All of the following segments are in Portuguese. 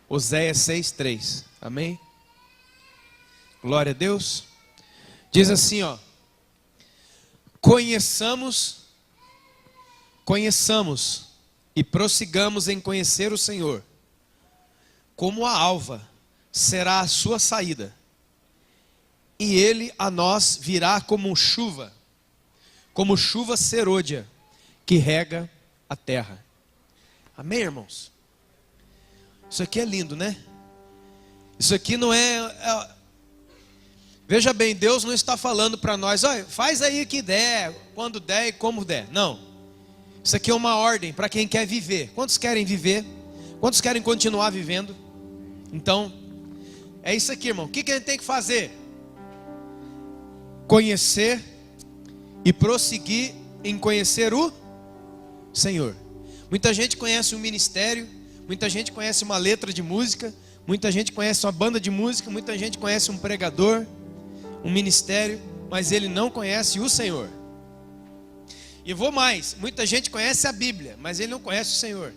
Oséias 6:3. Amém? Glória a Deus. Diz assim, ó: conheçamos e prossigamos em conhecer o Senhor. Como a alva será a sua saída, e ele a nós virá como chuva serôdia que rega a terra. Amém, irmãos? Isso aqui é lindo, né? Isso aqui não veja bem, Deus não está falando para nós, olha, faz aí que der, quando der e como der. Não. Isso aqui é uma ordem para quem quer viver. Quantos querem viver? Quantos querem continuar vivendo? Então, é isso aqui, irmão. O que a gente tem que fazer? Conhecer e prosseguir em conhecer o Senhor. Muita gente conhece um ministério, muita gente conhece uma letra de música, muita gente conhece uma banda de música, muita gente conhece um pregador, um ministério, mas ele não conhece o Senhor. E vou mais, muita gente conhece a Bíblia, mas ele não conhece o Senhor.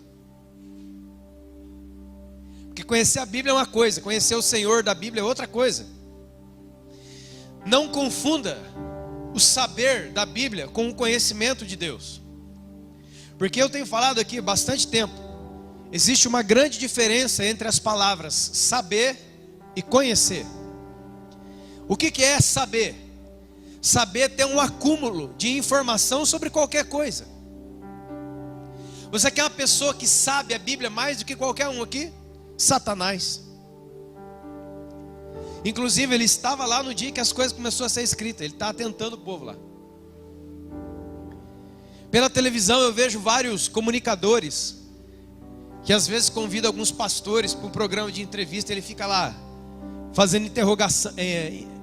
Porque conhecer a Bíblia é uma coisa, conhecer o Senhor da Bíblia é outra coisa. Não confunda o saber da Bíblia com o conhecimento de Deus. Porque eu tenho falado aqui há bastante tempo, existe uma grande diferença entre as palavras saber e conhecer. O que é saber? Saber ter um acúmulo de informação sobre qualquer coisa. Você quer uma pessoa que sabe a Bíblia mais do que qualquer um aqui? Satanás. Inclusive ele estava lá no dia que as coisas começaram a ser escritas. Ele estava tentando o povo lá. Pela televisão eu vejo vários comunicadores que às vezes convidam alguns pastores para um programa de entrevista. Ele fica lá fazendo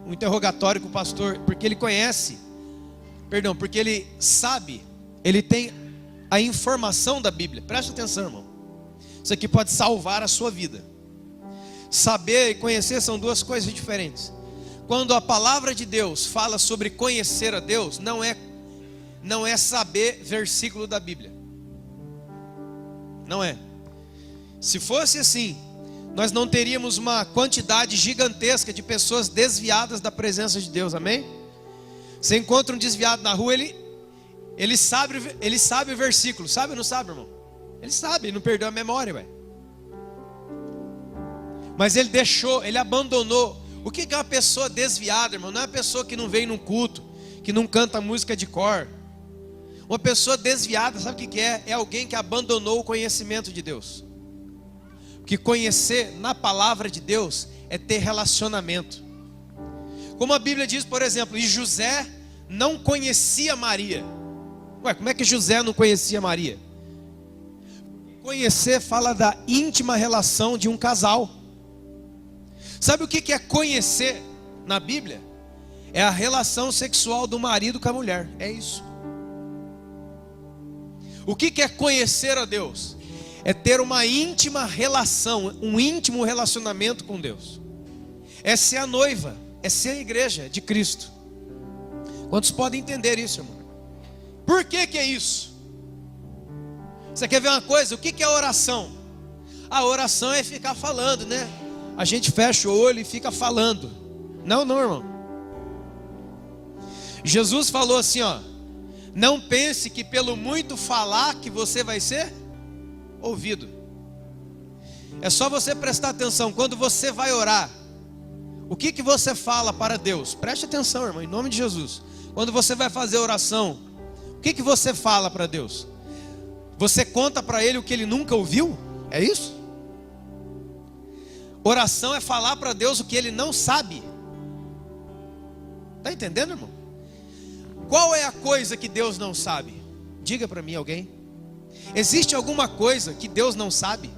um interrogatório com o pastor, porque ele porque ele sabe, ele tem a informação da Bíblia. Presta atenção, irmão. Isso aqui pode salvar a sua vida. Saber e conhecer são duas coisas diferentes. Quando a palavra de Deus fala sobre conhecer a Deus, não é saber versículo da Bíblia. Não é. Se fosse assim, nós não teríamos uma quantidade gigantesca de pessoas desviadas da presença de Deus, amém? Você encontra um desviado na rua, ele sabe o versículo, sabe ou não sabe, irmão? Ele sabe, ele não perdeu a memória, velho. Mas ele abandonou. O que é uma pessoa desviada, irmão? Não é uma pessoa que não vem num culto, que não canta música de cor. Uma pessoa desviada, sabe o que é? É alguém que abandonou o conhecimento de Deus. Porque conhecer na palavra de Deus é ter relacionamento. Como a Bíblia diz, por exemplo, e José não conhecia Maria. Ué, como é que José não conhecia Maria? Conhecer fala da íntima relação de um casal. Sabe o que é conhecer na Bíblia? É a relação sexual do marido com a mulher. É isso. O que é conhecer a Deus? É ter uma íntima relação, um íntimo relacionamento com Deus. É ser a noiva, é ser a igreja de Cristo. Quantos podem entender isso, irmão? Por que é isso? Você quer ver uma coisa? O que é oração? A oração é ficar falando, né? A gente fecha o olho e fica falando. Não, irmão. Jesus falou assim, ó: não pense que pelo muito falar que você vai ser ouvido. É só você prestar atenção. Quando você vai orar, o que você fala para Deus? Preste atenção, irmão, em nome de Jesus. Quando você vai fazer oração, o que você fala para Deus? Você conta para Ele o que Ele nunca ouviu? É isso? Oração é falar para Deus o que Ele não sabe. Está entendendo, irmão? Qual é a coisa que Deus não sabe? Diga para mim, alguém. Existe alguma coisa que Deus não sabe?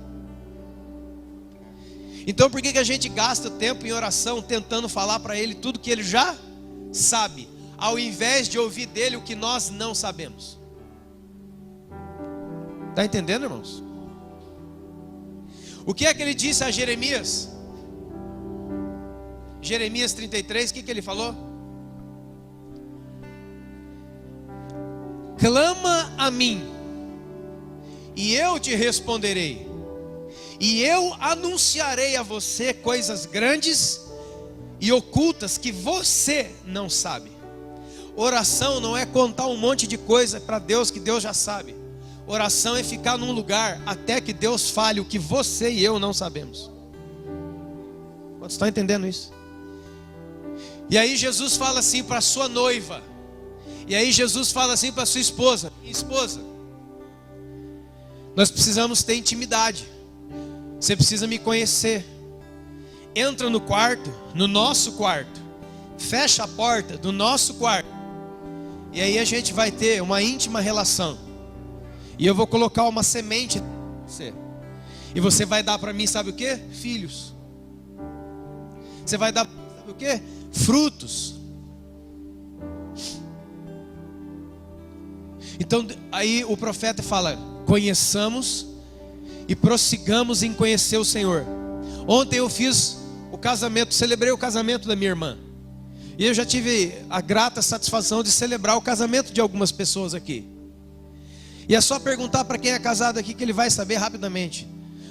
Então por que a gente gasta tempo em oração tentando falar para Ele tudo que Ele já sabe, ao invés de ouvir dEle o que nós não sabemos? Está entendendo, irmãos? O que é que Ele disse a Jeremias? Jeremias 33, o que Ele falou? Clama a mim, e eu te responderei, E eu anunciarei a você coisas grandes e ocultas que você não sabe. Oração não é contar um monte de coisa para Deus que Deus já sabe. Oração é ficar num lugar até que Deus fale o que você e eu não sabemos. Quantos estão entendendo isso? E aí Jesus fala assim para sua noiva. E aí Jesus fala assim para sua esposa: minha esposa, nós precisamos ter intimidade. Você precisa me conhecer. Entra no quarto, no nosso quarto. Fecha a porta do nosso quarto. E aí a gente vai ter uma íntima relação. E eu vou colocar uma semente em você. E você vai dar para mim, sabe o que? Filhos. Você vai dar, sabe o que? Frutos. Então aí o profeta fala: conheçamos e prossigamos em conhecer o Senhor. Ontem eu fiz o casamento, celebrei o casamento da minha irmã. E eu já tive a grata satisfação de celebrar o casamento de algumas pessoas aqui. E é só perguntar para quem é casado aqui que ele vai saber rapidamente.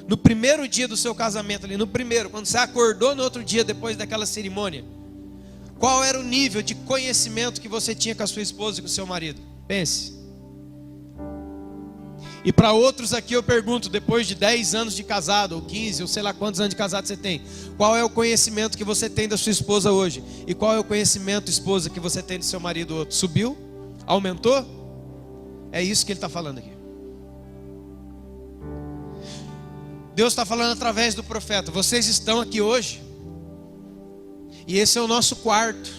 No primeiro dia do seu casamento ali, no primeiro, quando você acordou no outro dia depois daquela cerimônia, qual era o nível de conhecimento que você tinha com a sua esposa e com o seu marido? Pense. E para outros aqui eu pergunto, depois de 10 anos de casado, ou 15, ou sei lá quantos anos de casado você tem, qual é o conhecimento que você tem da sua esposa hoje? E qual é o conhecimento, esposa, que você tem do seu marido outro? Subiu? Aumentou? É isso que ele está falando aqui. Deus está falando através do profeta: vocês estão aqui hoje, e esse é o nosso quarto.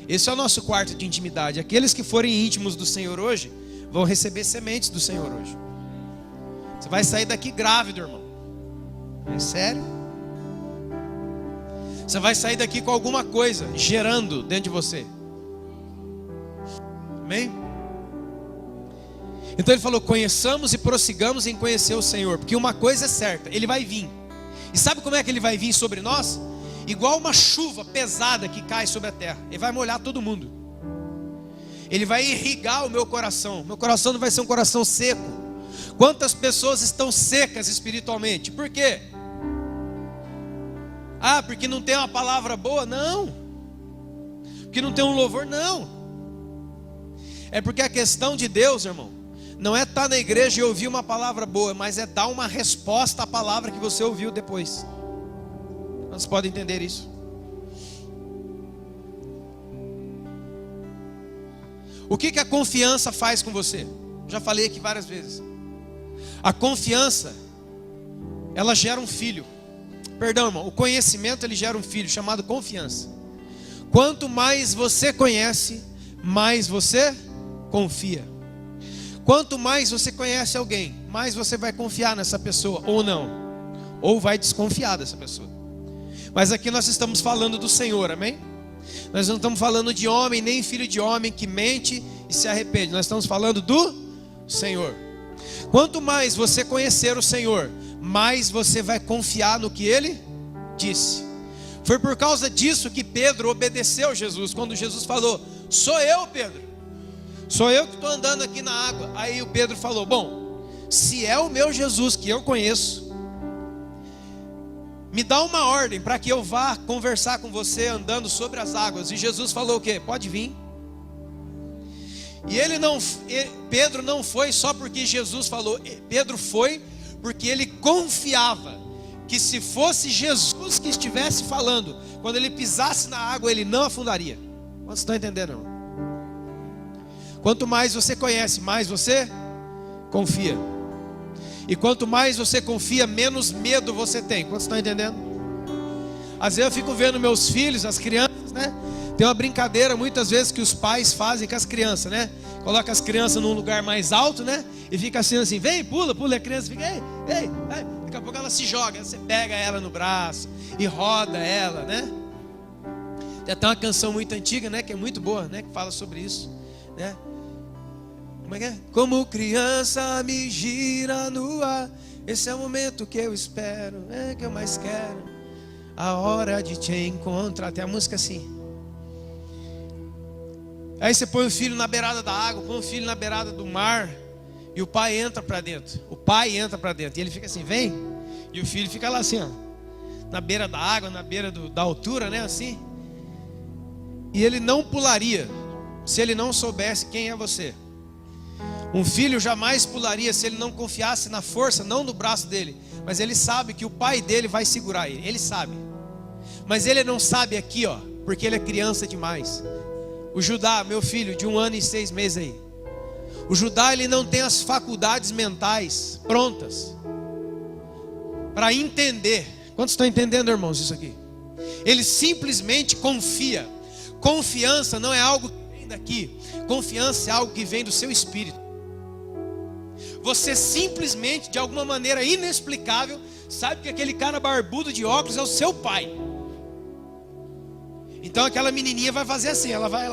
Esse é o nosso quarto de intimidade. Aqueles que forem íntimos do Senhor hoje vão receber sementes do Senhor hoje. Você vai sair daqui grávido, irmão. É sério? Você vai sair daqui com alguma coisa gerando dentro de você. Amém? Então ele falou: conheçamos e prossigamos em conhecer o Senhor. Porque uma coisa é certa, Ele vai vir. E sabe como é que Ele vai vir sobre nós? Igual uma chuva pesada que cai sobre a terra. Ele vai molhar todo mundo. Ele vai irrigar o meu coração. Meu coração não vai ser um coração seco. Quantas pessoas estão secas espiritualmente? Por quê? Ah, porque não tem uma palavra boa? Não. Porque não tem um louvor? Não. É porque a questão de Deus, irmão, não é estar na igreja e ouvir uma palavra boa, mas é dar uma resposta à palavra que você ouviu depois. Vocês podem entender isso? O que a confiança faz com você? Já falei aqui várias vezes. A confiança, ela gera um filho. Perdão, irmão, o conhecimento ele gera um filho chamado confiança. Quanto mais você conhece, mais você confia. Quanto mais você conhece alguém, mais você vai confiar nessa pessoa, ou não, ou vai desconfiar dessa pessoa. Mas aqui nós estamos falando do Senhor, amém? Nós não estamos falando de homem, nem filho de homem que mente e se arrepende. Nós estamos falando do Senhor. Quanto mais você conhecer o Senhor, mais você vai confiar no que Ele disse. Foi por causa disso que Pedro obedeceu Jesus. Quando Jesus falou: sou eu, Pedro, sou eu que estou andando aqui na água. Aí o Pedro falou: bom, se é o meu Jesus que eu conheço, me dá uma ordem para que eu vá conversar com você andando sobre as águas. E Jesus falou o quê? Pode vir. E Pedro não foi só porque Jesus falou. Pedro foi porque ele confiava que se fosse Jesus que estivesse falando, quando ele pisasse na água, ele não afundaria. Vocês estão entendendo, irmão? Quanto mais você conhece, mais você confia. E quanto mais você confia, menos medo você tem. Quantos estão entendendo? Às vezes eu fico vendo meus filhos, as crianças, né? Tem uma brincadeira muitas vezes que os pais fazem com as crianças, né? Coloca as crianças num lugar mais alto, né? E fica assim, vem, pula, pula. E a criança fica, ei. Daqui a pouco ela se joga, você pega ela no braço e roda ela, né? Tem até uma canção muito antiga, né? Que é muito boa, né? Que fala sobre isso, né? Como é que é? Como criança me gira no ar, esse é o momento que eu espero, é que eu mais quero, a hora de te encontrar. Tem a música assim. Aí você põe o filho na beirada da água, põe o filho na beirada do mar, e o pai entra para dentro. O pai entra para dentro e ele fica assim, vem. E o filho fica lá assim, ó, na beira da água, na beira da altura, né, assim. E ele não pularia se ele não soubesse quem é você. Um filho jamais pularia se ele não confiasse na força, não no braço dele, mas ele sabe que o pai dele vai segurar ele, ele sabe. Mas ele não sabe aqui, ó, porque ele é criança demais. O Judá, meu filho, de 1 ano e 6 meses aí. O Judá, ele não tem as faculdades mentais prontas para entender. Quantos estão entendendo, irmãos, isso aqui? Ele simplesmente confia. Confiança não é algo que vem daqui. Confiança é algo que vem do seu espírito. Você simplesmente, de alguma maneira inexplicável, sabe que aquele cara barbudo de óculos é o seu pai. Então aquela menininha vai fazer assim, ela vai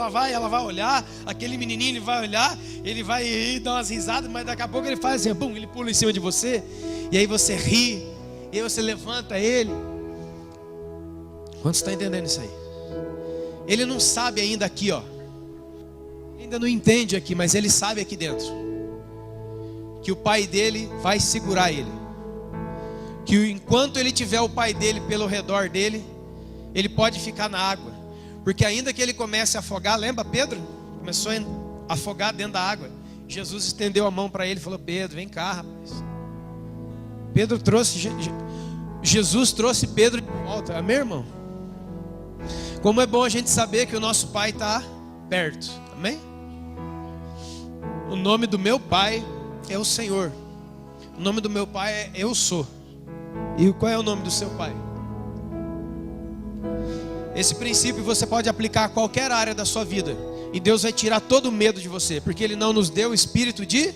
olhar, aquele menininho ele vai olhar, ele vai rir, dar umas risadas, mas daqui a pouco ele faz assim, bum, ele pula em cima de você, e aí você ri, e aí você levanta ele. Quantos estão entendendo isso aí? Ele não sabe ainda aqui, ó, ainda não entende aqui, mas ele sabe aqui dentro, que o pai dele vai segurar ele, que enquanto ele tiver o pai dele pelo redor dele, ele pode ficar na água, porque ainda que ele comece a afogar, lembra Pedro? Começou a afogar dentro da água. Jesus estendeu a mão para ele e falou: Pedro, vem cá, rapaz. Pedro trouxe, Jesus trouxe Pedro de volta. Amém, irmão? Como é bom a gente saber que o nosso pai está perto. Amém? O nome do meu pai é o Senhor. O nome do meu pai é Eu Sou. E qual é o nome do seu pai? Esse princípio você pode aplicar a qualquer área da sua vida, e Deus vai tirar todo o medo de você, porque Ele não nos deu o espírito de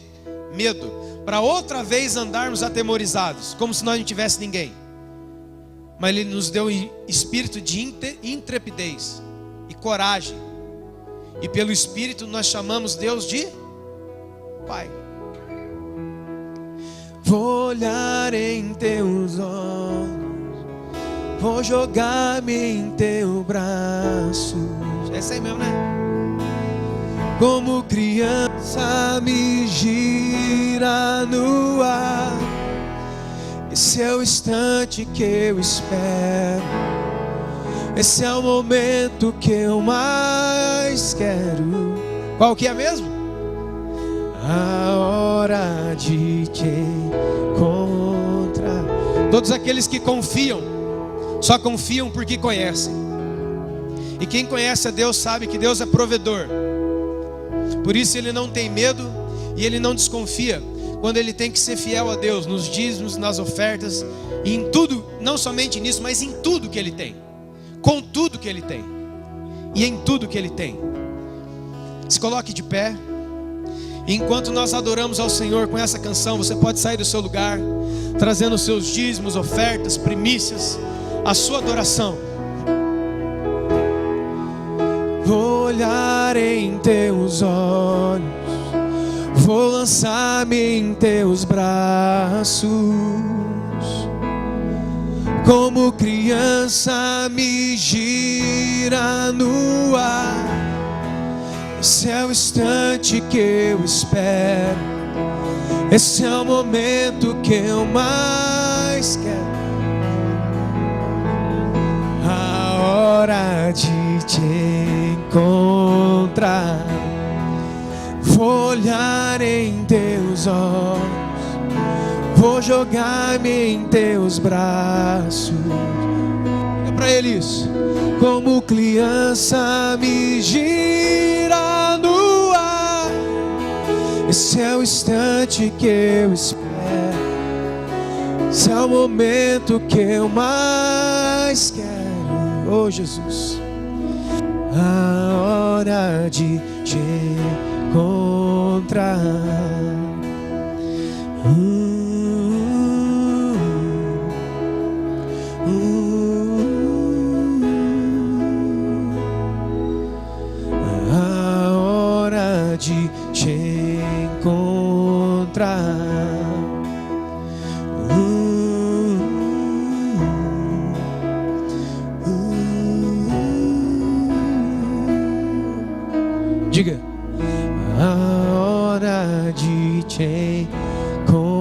medo, para outra vez andarmos atemorizados, como se nós não tivesse ninguém. Mas Ele nos deu o espírito de intrepidez e coragem, e pelo Espírito nós chamamos Deus de Pai. Vou olhar em teus olhos, vou jogar-me em teu braço. É isso aí mesmo, né? Como criança me gira no ar. Esse é o instante que eu espero. Esse é o momento que eu mais quero. Qual que é mesmo? A hora de te encontrar. Todos aqueles que confiam só confiam porque conhecem. E quem conhece a Deus sabe que Deus é provedor. Por isso ele não tem medo e ele não desconfia quando ele tem que ser fiel a Deus nos dízimos, nas ofertas, e em tudo, não somente nisso, mas em tudo que ele tem, com tudo que ele tem e em tudo que ele tem. Se coloque de pé. E enquanto nós adoramos ao Senhor com essa canção, você pode sair do seu lugar trazendo os seus dízimos, ofertas, primícias, a sua adoração. Vou olhar em teus olhos, vou lançar-me em teus braços. Como criança me gira no ar. Esse é o instante que eu espero. Esse é o momento que eu mais quero. A hora de te encontrar. Vou olhar em teus olhos, vou jogar-me em teus braços. É pra ele isso. Como criança me gira no ar. Esse é o instante que eu espero. Esse é o momento que eu mais quero. Oh Jesus, a hora de te encontrar. A hora de te encontrar. Diga. A hora de te encontrar.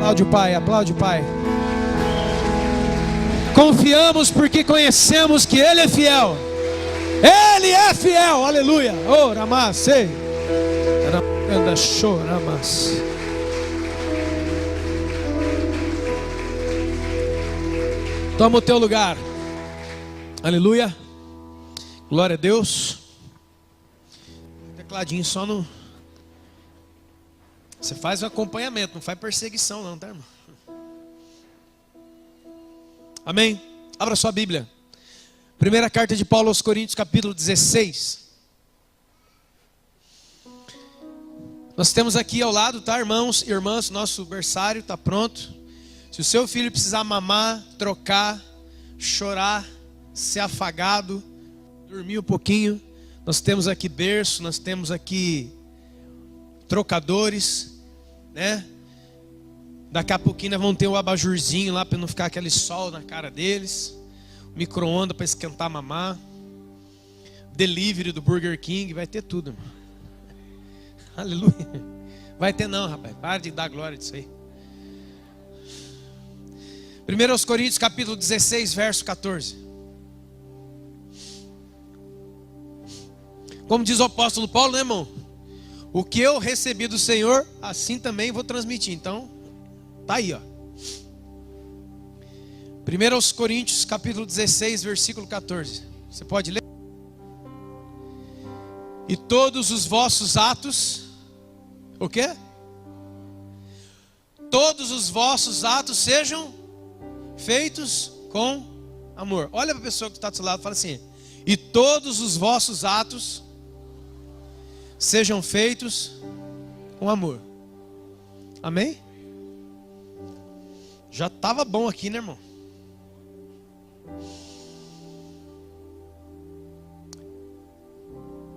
Aplaude o Pai, aplaude o Pai. Confiamos porque conhecemos que Ele é fiel. Ele é fiel, aleluia. Oh, Ramase. Toma o teu lugar. Aleluia. Glória a Deus. Tecladinho só no... Você faz o acompanhamento, não faz perseguição não, tá, irmão? Amém? Abra sua Bíblia. Primeira carta de Paulo aos Coríntios, capítulo 16. Nós temos aqui ao lado, tá, irmãos e irmãs, nosso berçário está pronto. Se o seu filho precisar mamar, trocar, chorar, ser afagado, dormir um pouquinho, nós temos aqui berço, nós temos aqui trocadores, né? Daqui a pouquinho nós vamos ter um abajurzinho lá para não ficar aquele sol na cara deles. Micro-ondas para esquentar mamar. Delivery do Burger King, vai ter tudo, irmão. Aleluia. Vai ter não, rapaz. Para de dar glória disso aí. 1 Coríntios capítulo 16, verso 14. Como diz o apóstolo Paulo, né, irmão? O que eu recebi do Senhor, assim também vou transmitir. Então, tá aí, ó. 1 Coríntios capítulo 16, versículo 14. Você pode ler? E todos os vossos atos, o quê? Todos os vossos atos sejam feitos com amor. Olha para a pessoa que está do seu lado e fala assim: e todos os vossos atos sejam feitos com amor. Amém? Já estava bom aqui, né, irmão?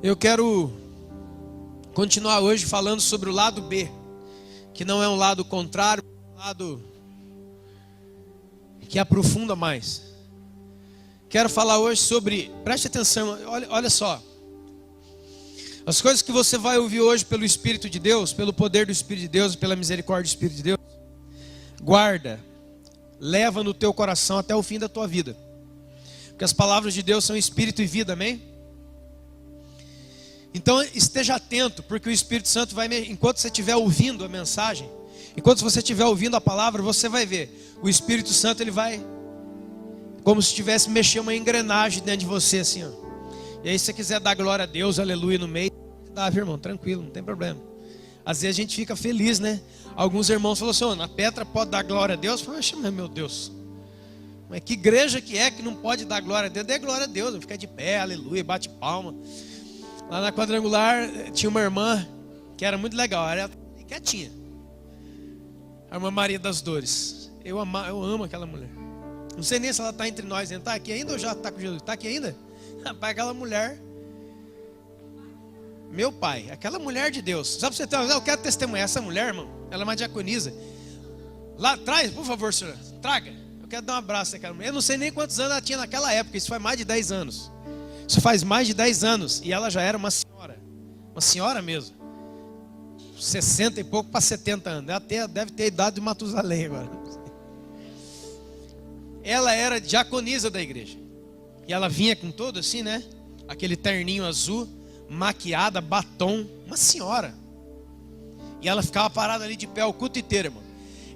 Eu quero continuar hoje falando sobre o lado B, que não é um lado contrário, é um lado que aprofunda mais. Quero falar hoje sobre, preste atenção, olha só. As coisas que você vai ouvir hoje pelo Espírito de Deus, pelo poder do Espírito de Deus, pela misericórdia do Espírito de Deus, guarda, leva no teu coração até o fim da tua vida. Porque as palavras de Deus são espírito e vida, amém? Então esteja atento, porque o Espírito Santo vai, enquanto você estiver ouvindo a mensagem, enquanto você estiver ouvindo a palavra, você vai ver, o Espírito Santo ele vai, como se estivesse mexendo uma engrenagem dentro de você assim, ó. E aí se você quiser dar glória a Deus, aleluia no meio, dá, irmão, tranquilo, não tem problema. Às vezes a gente fica feliz, né? Alguns irmãos falaram assim: oh, na Petra pode dar glória a Deus? Eu falei: mas meu Deus, mas que igreja que é que não pode dar glória a Deus? Dê glória a Deus, fica de pé, aleluia, bate palma. Lá na Quadrangular tinha uma irmã que era muito legal, era quietinha, a irmã Maria das Dores. Eu amo aquela mulher. Não sei nem se ela está entre nós, está aqui ainda ou já está com Jesus? Está aqui ainda? Rapaz, aquela mulher, meu pai, aquela mulher de Deus. Sabe pra você ter, eu quero testemunhar essa mulher, irmão. Ela é uma diaconisa. Lá atrás, por favor, senhora, traga. Eu quero dar um abraço naquela mulher. Eu não sei nem quantos anos ela tinha naquela época. Isso faz mais de 10 anos. Isso faz mais de 10 anos. E ela já era uma senhora. Uma senhora mesmo. 60 e pouco para 70 anos. Ela deve ter a idade de Matusalém agora. Ela era diaconisa da igreja. E ela vinha com todo assim, né? Aquele terninho azul, maquiada, batom. Uma senhora. E ela ficava parada ali de pé o culto inteiro, irmão.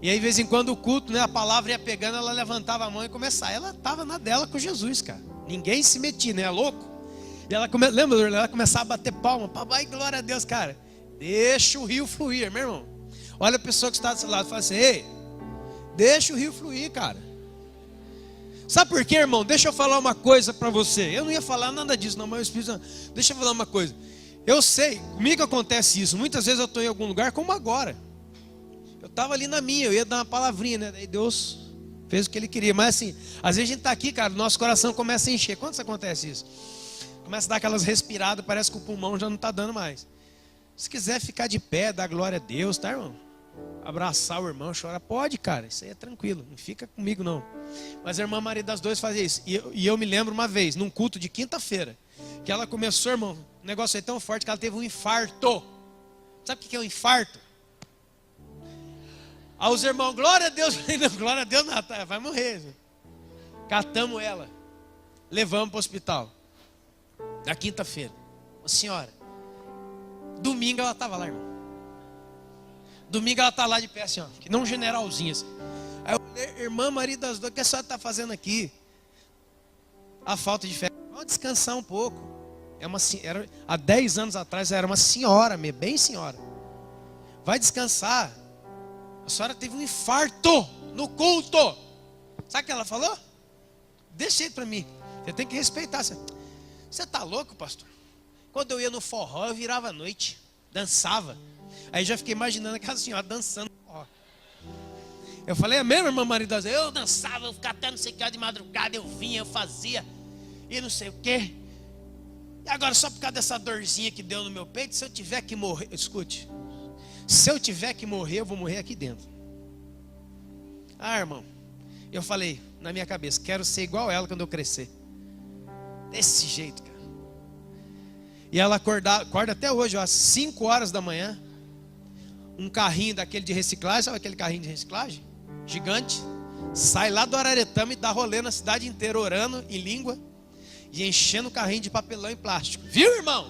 E aí, de vez em quando, o culto, né? A palavra ia pegando, ela levantava a mão e começava. Ela estava na dela com Jesus, cara. Ninguém se metia, né? É louco? E ela, lembra, ela começava a bater palma. Papai, glória a Deus, cara. Deixa o rio fluir, meu irmão. Olha a pessoa que está do seu lado e fala assim: ei, deixa o rio fluir, cara. Sabe por quê, irmão? Deixa eu falar uma coisa para você. Eu não ia falar nada disso, não, mas o Espírito Santo, deixa eu falar uma coisa. Eu sei, comigo acontece isso. Muitas vezes eu estou em algum lugar, como agora. Eu estava ali na minha, eu ia dar uma palavrinha, né? Daí Deus fez o que Ele queria. Mas assim, às vezes a gente está aqui, cara, nosso coração começa a encher. Quando acontece isso? Começa a dar aquelas respiradas, parece que o pulmão já não está dando mais. Se quiser ficar de pé, dar glória a Deus, tá, irmão? Abraçar o irmão, chorar, pode, cara, isso aí é tranquilo, não fica comigo não. Mas a irmã Maria das Dores fazia isso. E eu me lembro uma vez, num culto de quinta-feira, que ela começou, irmão, o negócio foi tão forte que ela teve um infarto. Sabe o que é um infarto? Aí os irmãos, glória a Deus. Não, glória a Deus não, vai morrer. Catamos ela. Levamos para o hospital. Na quinta-feira. Uma senhora. Domingo ela estava lá, irmão. Domingo ela está lá de pé assim, ó. Que não um generalzinho assim. Aí eu falei, irmã Maria das Dores, o que a senhora está fazendo aqui? A falta de fé. Vamos descansar um pouco. Há 10 anos atrás era uma senhora, bem senhora. Vai descansar. A senhora teve um infarto no culto. Sabe o que ela falou? Deixa ele para mim. Você tem que respeitar. Você está louco, pastor? Quando eu ia no forró, eu virava à noite. Dançava. Aí já fiquei imaginando aquela senhora dançando no forró. Eu falei, é mesmo, irmã Maria das Dores? Eu dançava, eu ficava até não sei que hora de madrugada. Eu vinha, eu fazia. E não sei o quê. E agora só por causa dessa dorzinha que deu no meu peito, se eu tiver que morrer, escute, se eu tiver que morrer, eu vou morrer aqui dentro. Ah, irmão, eu falei na minha cabeça, quero ser igual ela quando eu crescer. Desse jeito, cara. E ela acorda até hoje, ó, às 5 horas da manhã, um carrinho daquele de reciclagem, sabe aquele carrinho de reciclagem? Gigante. Sai lá do Araretama e dá rolê na cidade inteira, orando em língua. E enchendo o carrinho de papelão e plástico. Viu, irmão?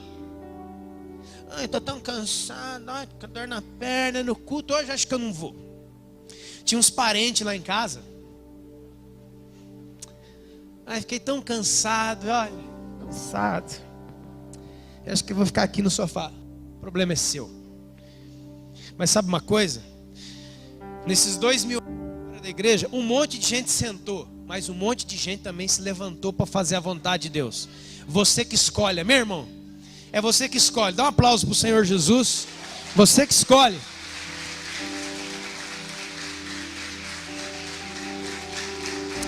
Ai, tô tão cansado. Ai, com dor na perna, no culto. Hoje acho que eu não vou. Tinha uns parentes lá em casa. Ai, fiquei tão cansado. Ai, cansado. Eu acho que eu vou ficar aqui no sofá. O problema é seu. Mas sabe uma coisa? Nesses 2000 anos da igreja, um monte de gente sentou. Mas um monte de gente também se levantou para fazer a vontade de Deus. Você que escolhe, meu irmão. É você que escolhe. Dá um aplauso para o Senhor Jesus. Você que escolhe.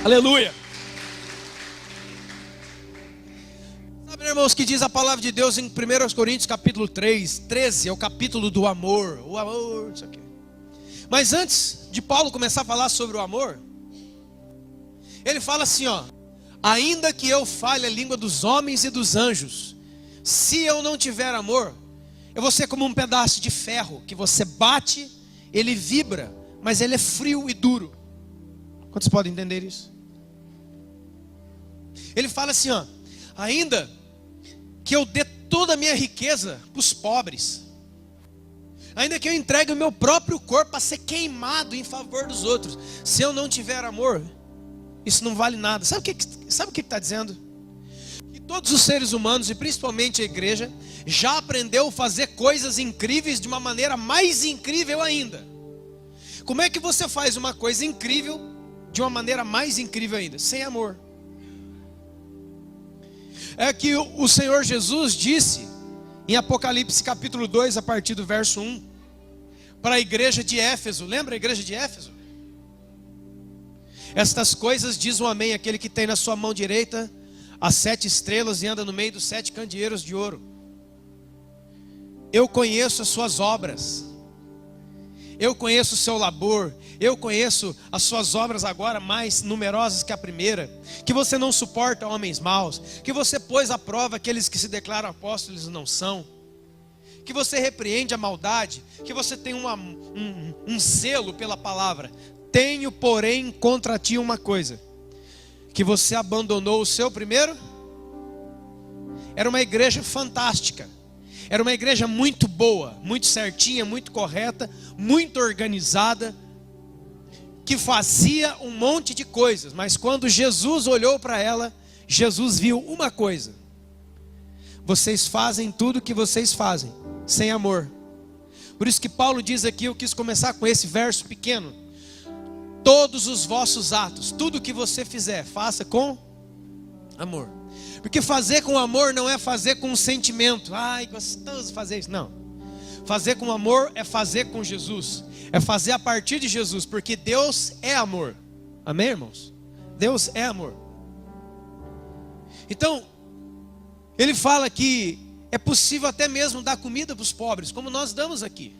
Aleluia. Sabe, irmãos, que diz a palavra de Deus em 1 Coríntios capítulo 13. É o capítulo do amor. O amor, isso aqui. Mas antes de Paulo começar a falar sobre o amor, ele fala assim, ó: ainda que eu fale a língua dos homens e dos anjos, se eu não tiver amor, eu vou ser como um pedaço de ferro que você bate, ele vibra, mas ele é frio e duro. Quantos podem entender isso? Ele fala assim, ó: ainda que eu dê toda a minha riqueza para os pobres, ainda que eu entregue o meu próprio corpo para ser queimado em favor dos outros, se eu não tiver amor, isso não vale nada. Sabe o que está dizendo? Que todos os seres humanos, e principalmente a igreja, já aprendeu a fazer coisas incríveis de uma maneira mais incrível ainda. Como é que você faz uma coisa incrível de uma maneira mais incrível ainda? Sem amor. É que o Senhor Jesus disse em Apocalipse capítulo 2, a partir do verso 1, para a igreja de Éfeso. Lembra a igreja de Éfeso? Estas coisas diz o amém, aquele que tem na sua mão direita as 7 estrelas e anda no meio dos 7 candeeiros de ouro. Eu conheço as suas obras, eu conheço o seu labor, eu conheço as suas obras agora mais numerosas que a primeira, que você não suporta homens maus, que você pôs à prova aqueles que se declaram apóstolos e não são, que você repreende a maldade, que você tem um zelo pela palavra. Tenho, porém, contra ti uma coisa: que você abandonou o seu primeiro. Era uma igreja fantástica, era uma igreja muito boa, muito certinha, muito correta, muito organizada, que fazia um monte de coisas. Mas quando Jesus olhou para ela, Jesus viu uma coisa: vocês fazem tudo o que vocês fazem sem amor. Por isso que Paulo diz aqui, eu quis começar com esse verso pequeno: todos os vossos atos, tudo que você fizer, faça com amor. Porque fazer com amor não é fazer com um sentimento. Ai, gostoso fazer isso. Não. Fazer com amor é fazer com Jesus. É fazer a partir de Jesus. Porque Deus é amor. Amém, irmãos? Deus é amor. Então, ele fala que é possível até mesmo dar comida para os pobres, como nós damos aqui.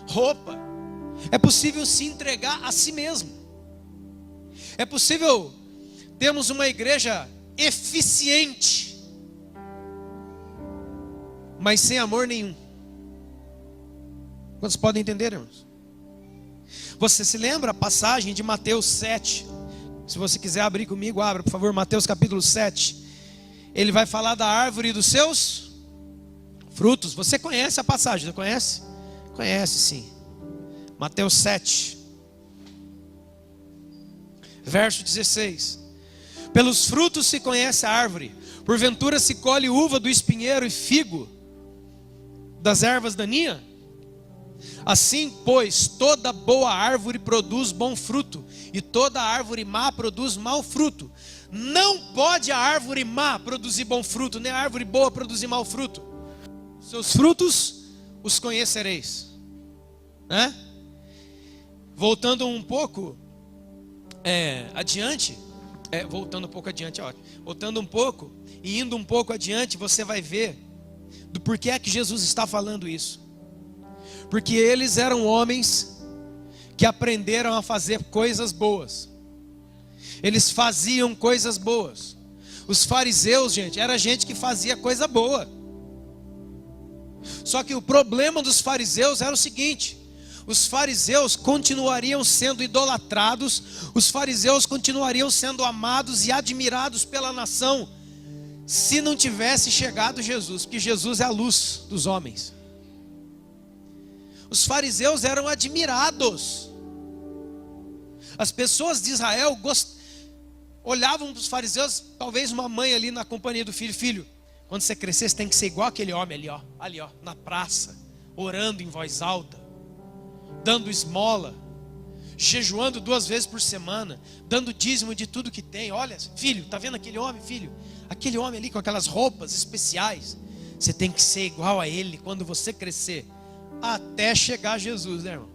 Roupa. É possível se entregar a si mesmo. É possível termos uma igreja eficiente, mas sem amor nenhum. Quantos podem entender, irmãos? Você se lembra a passagem de Mateus 7? Se você quiser abrir comigo, abra, por favor, Mateus capítulo 7. Ele vai falar da árvore e dos seus frutos. Você conhece a passagem, não conhece? Conhece sim. Mateus 7, verso 16. Pelos frutos se conhece a árvore. Porventura se colhe uva do espinheiro e figo das ervas daninhas? Assim, pois, toda boa árvore produz bom fruto, e toda árvore má produz mau fruto. Não pode a árvore má produzir bom fruto, nem a árvore boa produzir mau fruto. Seus frutos os conhecereis. Né? Voltando um pouco adiante, voltando um pouco adiante, ótimo. Voltando um pouco e indo um pouco adiante, você vai ver do porquê é que Jesus está falando isso. Porque eles eram homens que aprenderam a fazer coisas boas. Eles faziam coisas boas. Os fariseus, gente, era gente que fazia coisa boa. Só que o problema dos fariseus era o seguinte: os fariseus continuariam sendo idolatrados, os fariseus continuariam sendo amados e admirados pela nação, se não tivesse chegado Jesus, porque Jesus é a luz dos homens. Os fariseus eram admirados. As pessoas de Israel olhavam para os fariseus, talvez uma mãe ali na companhia do filho: filho, quando você crescer, você tem que ser igual aquele homem ali, ó, na praça, orando em voz alta, dando esmola, jejuando 2 vezes por semana, dando dízimo de tudo que tem. Olha, filho, está vendo aquele homem, filho? Aquele homem ali com aquelas roupas especiais, você tem que ser igual a ele quando você crescer. Até chegar Jesus, né, irmão?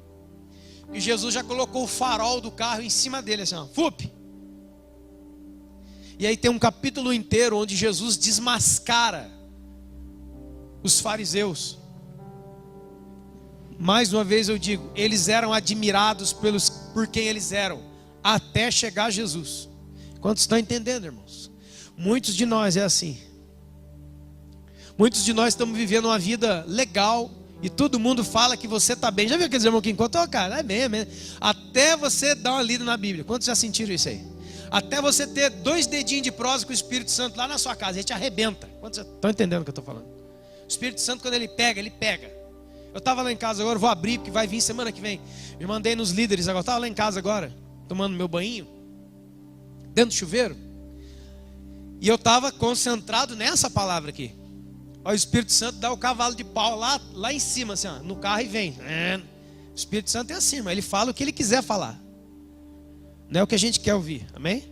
E Jesus já colocou o farol do carro em cima dele, assim, ó, fup. E aí tem um capítulo inteiro onde Jesus desmascara os fariseus. Mais uma vez eu digo, eles eram admirados por quem eles eram, até chegar Jesus. Quantos estão entendendo, irmãos? Muitos de nós é assim. Muitos de nós estamos vivendo uma vida legal e todo mundo fala que você está bem. Já viu aqueles irmãos que encontram? Cara, é bem. Até você dar uma lida na Bíblia. Quantos já sentiram isso aí? Até você ter 2 dedinhos de prosa com o Espírito Santo lá na sua casa, ele te arrebenta. Quantos estão entendendo o que eu estou falando? O Espírito Santo, quando ele pega, ele pega. Eu estava lá em casa agora, vou abrir, porque vai vir semana que vem. Me mandei nos líderes agora. Eu estava lá em casa agora, tomando meu banho, dentro do chuveiro. E eu estava concentrado nessa palavra aqui. Ó, o Espírito Santo dá o cavalo de pau lá em cima, assim, ó, no carro e vem. O Espírito Santo é assim, mas ele fala o que ele quiser falar. Não é o que a gente quer ouvir, amém?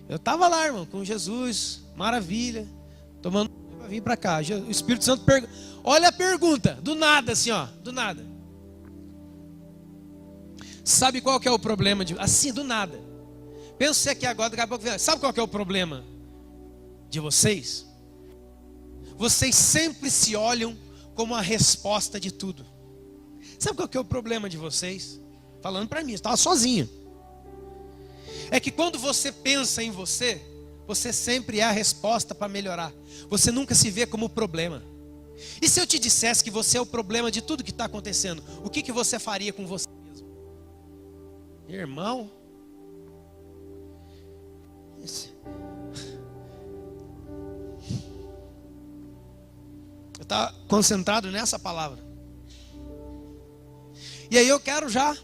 Eu estava lá, irmão, com Jesus, maravilha, tomando para vir para cá. O Espírito Santo olha a pergunta, do nada assim, ó, do nada. Sabe qual que é o problema assim, do nada? Pensa você aqui agora, daqui a pouco, sabe qual que é o problema de vocês? Vocês sempre se olham como a resposta de tudo. Sabe qual que é o problema de vocês? Falando para mim, eu estava sozinho. É que quando você pensa em você, você sempre é a resposta para melhorar. Você nunca se vê como o problema. E se eu te dissesse que você é o problema de tudo que está acontecendo, o que você faria com você mesmo? Irmão, eu estava concentrado nessa palavra. E aí eu quero já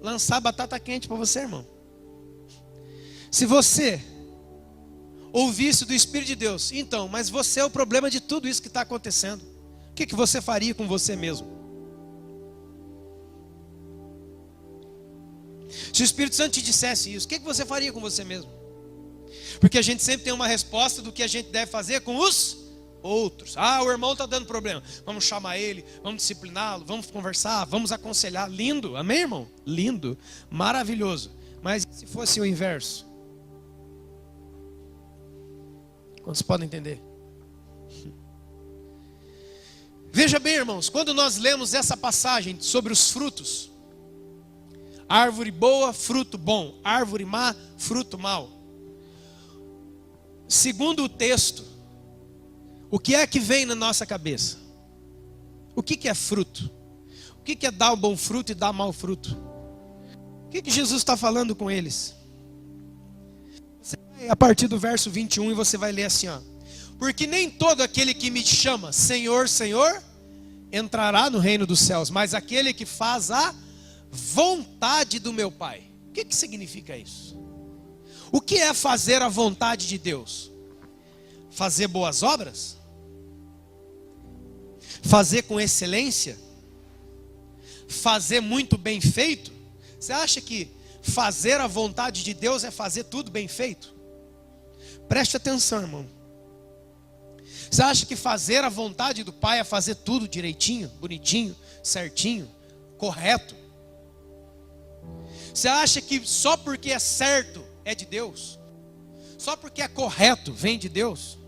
lançar batata quente para você, irmão. Se você ouvisse do Espírito de Deus, então, mas você é o problema de tudo isso que está acontecendo, o que você faria com você mesmo? Se o Espírito Santo te dissesse isso, o que você faria com você mesmo? Porque a gente sempre tem uma resposta do que a gente deve fazer com os outros. Ah, o irmão está dando problema, vamos chamar ele, vamos discipliná-lo, vamos conversar, vamos aconselhar. Lindo, amém, irmão? Lindo, maravilhoso. Mas se fosse o inverso? Quantos podem entender? Veja bem, irmãos, quando nós lemos essa passagem sobre os frutos, árvore boa, fruto bom, árvore má, fruto mau. Segundo o texto, o que é que vem na nossa cabeça? O que é fruto? O que é dar um bom fruto e dar mau fruto? que Jesus está falando com eles? Você vai a partir do verso 21 e você vai ler assim, ó. Porque nem todo aquele que me chama Senhor, Senhor, entrará no reino dos céus, mas aquele que faz a vontade do meu Pai. O que significa isso? O que é fazer a vontade de Deus? Fazer boas obras? Fazer com excelência? Fazer muito bem feito? Você acha que fazer a vontade de Deus é fazer tudo bem feito? Preste atenção, irmão. Você acha que fazer a vontade do Pai é fazer tudo direitinho, bonitinho, certinho, correto? Você acha que só porque é certo é de Deus? Só porque é correto vem de Deus?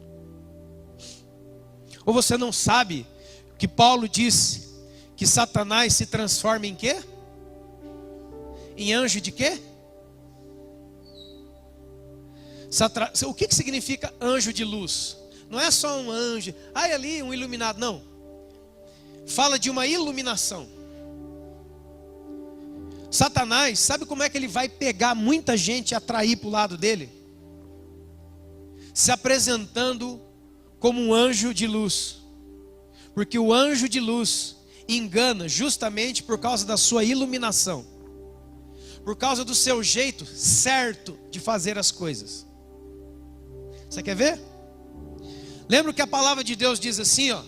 Ou você não sabe que Paulo disse que Satanás se transforma em quê? Em anjo de quê? O que significa anjo de luz? Não é só um anjo, ali um iluminado, não. Fala de uma iluminação. Satanás, sabe como é que ele vai pegar muita gente e atrair para o lado dele? Se apresentando como um anjo de luz. Porque o anjo de luz engana justamente por causa da sua iluminação. Por causa do seu jeito certo de fazer as coisas. Você quer ver? Lembra que a palavra de Deus diz assim, ó,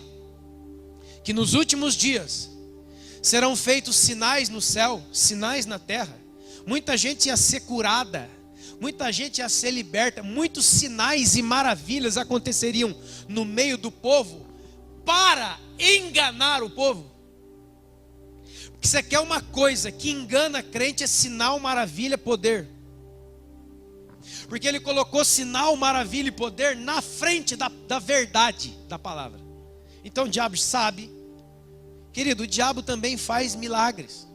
que nos últimos dias serão feitos sinais no céu, sinais na terra. Muita gente ia ser curada, muita gente ia ser liberta, muitos sinais e maravilhas aconteceriam no meio do povo para enganar o povo. Porque você quer uma coisa que engana crente, é sinal, maravilha, poder. Porque ele colocou sinal, maravilha e poder na frente da verdade da palavra. Então o diabo sabe. Querido, o diabo também faz milagres.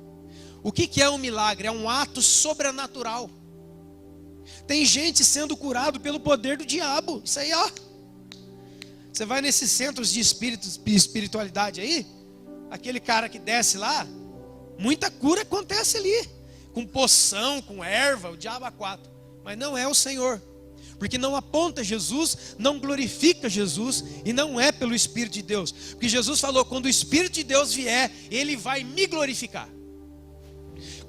O que é um milagre? É um ato sobrenatural. Tem gente sendo curado pelo poder do diabo. Isso aí, ó. Você vai nesses centros de espiritualidade aí, aquele cara que desce lá, muita cura acontece ali. Com poção, com erva, o diabo a quatro. Mas não é o Senhor, porque não aponta Jesus, não glorifica Jesus, e não é pelo Espírito de Deus, porque Jesus falou, quando o Espírito de Deus vier, Ele vai me glorificar.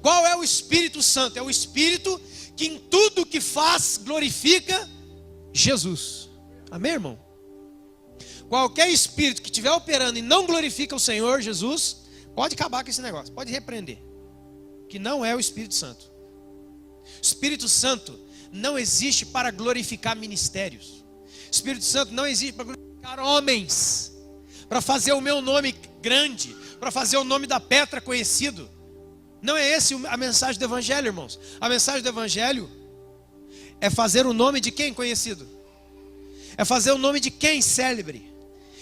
Qual é o Espírito Santo? É o Espírito que em tudo que faz, glorifica Jesus. Amém, irmão? Qualquer Espírito que estiver operando e não glorifica o Senhor Jesus, pode acabar com esse negócio, pode repreender, que não é o Espírito Santo. O Espírito Santo não existe para glorificar ministérios. O Espírito Santo não existe para glorificar homens, para fazer o meu nome grande, para fazer o nome da Petra conhecido. Não é essa a mensagem do Evangelho, irmãos. A mensagem do Evangelho é fazer o nome de quem conhecido? É fazer o nome de quem célebre?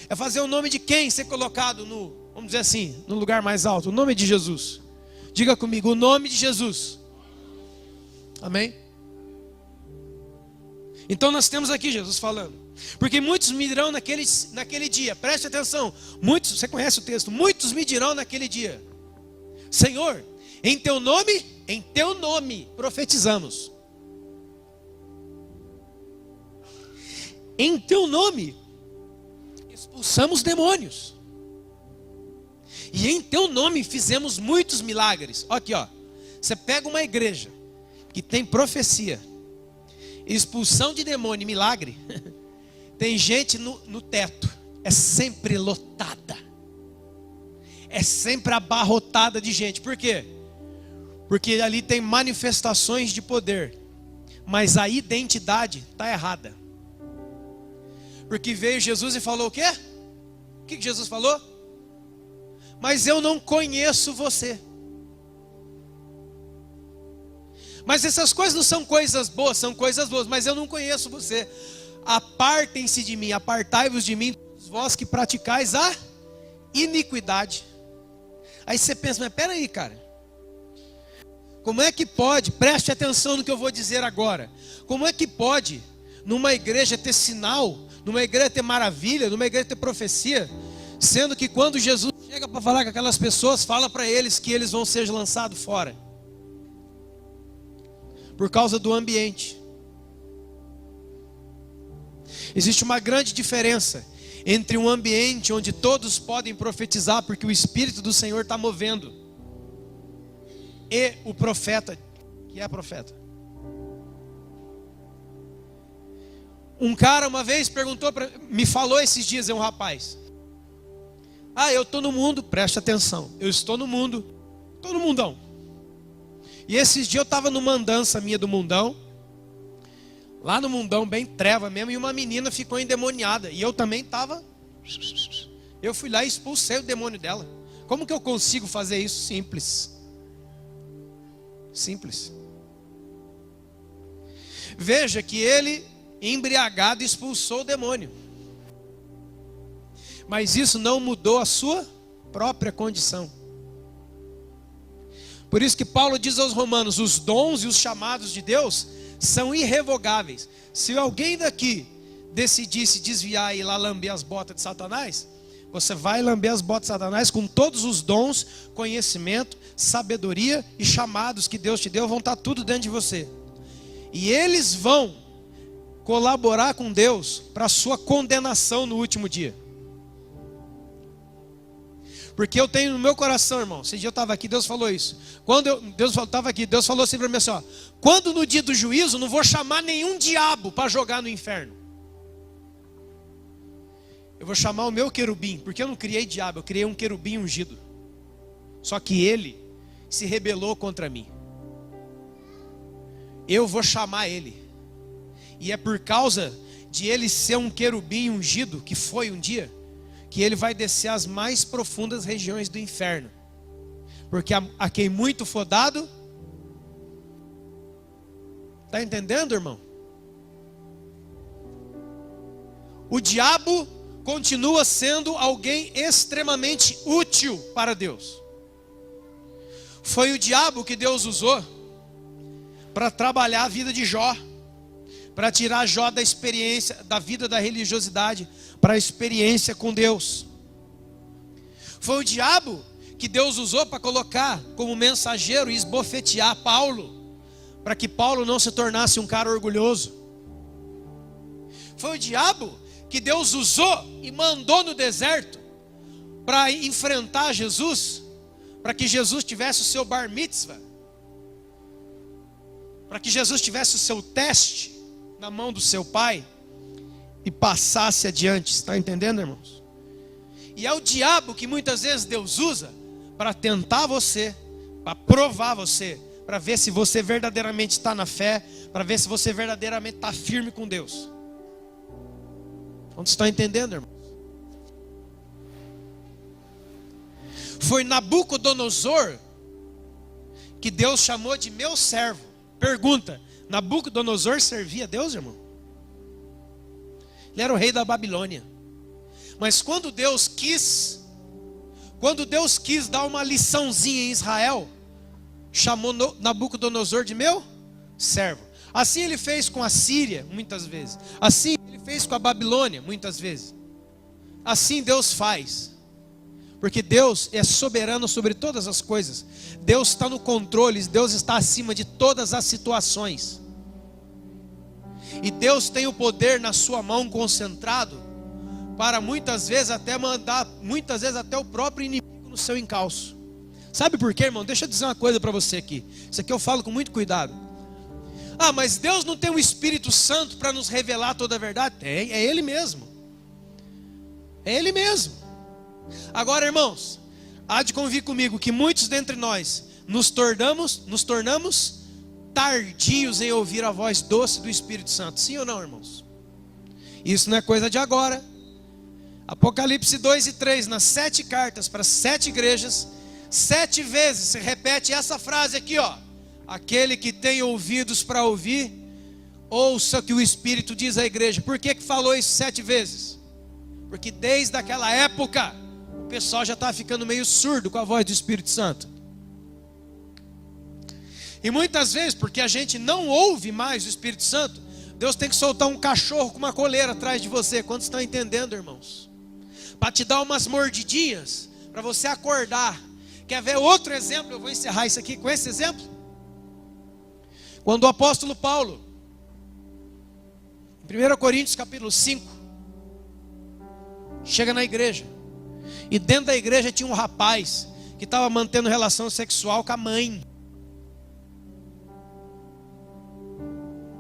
É fazer o nome de quem ser colocado no, vamos dizer assim, no lugar mais alto? O nome de Jesus. Diga comigo, o nome de Jesus. Amém? Então nós temos aqui Jesus falando, porque muitos me dirão naquele dia, preste atenção, muitos, você conhece o texto, muitos me dirão naquele dia, Senhor, em teu nome profetizamos, em teu nome expulsamos demônios, e em teu nome fizemos muitos milagres. Aqui, ó, você pega uma igreja que tem profecia, expulsão de demônio e milagre, tem gente no teto, é sempre lotada, é sempre abarrotada de gente. Por quê? Porque ali tem manifestações de poder, mas a identidade está errada. Porque veio Jesus e falou o quê? O que Jesus falou? Mas eu não conheço você. Mas essas coisas não são coisas boas, são coisas boas, mas eu não conheço você. Apartem-se de mim, apartai-vos de mim, todos vós que praticais a iniquidade. Aí você pensa, mas peraí, cara, como é que pode, preste atenção no que eu vou dizer agora, como é que pode numa igreja ter sinal, numa igreja ter maravilha, numa igreja ter profecia, sendo que quando Jesus chega para falar com aquelas pessoas, fala para eles que eles vão ser lançados fora? por causa do ambiente. Existe uma grande diferença entre um ambiente onde todos podem profetizar, porque o Espírito do Senhor está movendo, e o profeta, que é profeta. Um cara uma vez me falou esses dias, é um rapaz: eu estou no mundo, preste atenção, eu estou no mundo, estou no mundão. E esses dias eu estava numa andança minha do mundão, lá no mundão, bem treva mesmo, e uma menina ficou endemoniada, e eu também estava. Eu fui lá e expulsei o demônio dela. Como que eu consigo fazer isso? Simples. Simples. Veja que ele, embriagado, expulsou o demônio. Mas isso não mudou a sua própria condição. Por isso que Paulo diz aos Romanos: os dons e os chamados de Deus são irrevogáveis. Se alguém daqui decidir se desviar e ir lá lamber as botas de Satanás, você vai lamber as botas de Satanás com todos os dons, conhecimento, sabedoria e chamados que Deus te deu, vão estar tudo dentro de você. E eles vão colaborar com Deus para a sua condenação no último dia. Porque eu tenho no meu coração, irmão, esse dia eu estava aqui, Deus falou isso. Deus falou assim para mim assim, quando no dia do juízo, não vou chamar nenhum diabo para jogar no inferno. Eu vou chamar o meu querubim, porque eu não criei diabo, eu criei um querubim ungido. Só que ele se rebelou contra mim. Eu vou chamar ele. E é por causa de ele ser um querubim ungido, que foi um dia, que ele vai descer às mais profundas regiões do inferno. Porque a quem muito for dado, está entendendo, irmão? O diabo continua sendo alguém extremamente útil para Deus. Foi o diabo que Deus usou para trabalhar a vida de Jó, para tirar Jó da experiência, da vida da religiosidade, para a experiência com Deus. Foi o diabo que Deus usou para colocar como mensageiro e esbofetear Paulo, para que Paulo não se tornasse um cara orgulhoso. Foi o diabo que Deus usou e mandou no deserto para enfrentar Jesus, para que Jesus tivesse o seu bar mitzvah, para que Jesus tivesse o seu teste na mão do seu pai e passasse adiante. Está entendendo, irmãos? E é o diabo que muitas vezes Deus usa para tentar você, para provar você, para ver se você verdadeiramente está na fé, para ver se você verdadeiramente está firme com Deus. Onde estão entendendo, irmãos? Foi Nabucodonosor que Deus chamou de meu servo. Pergunta: Nabucodonosor servia a Deus, irmão? Ele era o rei da Babilônia. Mas quando Deus quis dar uma liçãozinha em Israel, chamou Nabucodonosor de meu servo. Assim ele fez com a Síria, muitas vezes. Assim ele fez com a Babilônia, muitas vezes. Assim Deus faz. Porque Deus é soberano sobre todas as coisas. Deus está no controle, Deus está acima de todas as situações. E Deus tem o poder na sua mão concentrado para muitas vezes até mandar, muitas vezes até o próprio inimigo no seu encalço. Sabe por quê, irmão? Deixa eu dizer uma coisa para você aqui. Isso aqui eu falo com muito cuidado. Mas Deus não tem um Espírito Santo para nos revelar toda a verdade? Tem, é Ele mesmo. É Ele mesmo. Agora, irmãos, há de convir comigo que muitos dentre nós nos tornamos tardios em ouvir a voz doce do Espírito Santo. Sim ou não, irmãos? Isso não é coisa de agora. Apocalipse 2 e 3, nas 7 cartas para 7 igrejas, 7 vezes se repete essa frase aqui, ó: aquele que tem ouvidos para ouvir, ouça o que o Espírito diz à igreja. Por que falou isso 7 vezes? Porque desde aquela época o pessoal já estava ficando meio surdo com a voz do Espírito Santo. E muitas vezes, porque a gente não ouve mais o Espírito Santo, Deus tem que soltar um cachorro com uma coleira atrás de você. Quantos estão entendendo, irmãos? Para te dar umas mordidinhas, para você acordar. Quer ver outro exemplo? Eu vou encerrar isso aqui com esse exemplo. Quando o apóstolo Paulo, em 1 Coríntios capítulo 5, chega na igreja, e dentro da igreja tinha um rapaz que estava mantendo relação sexual com a mãe,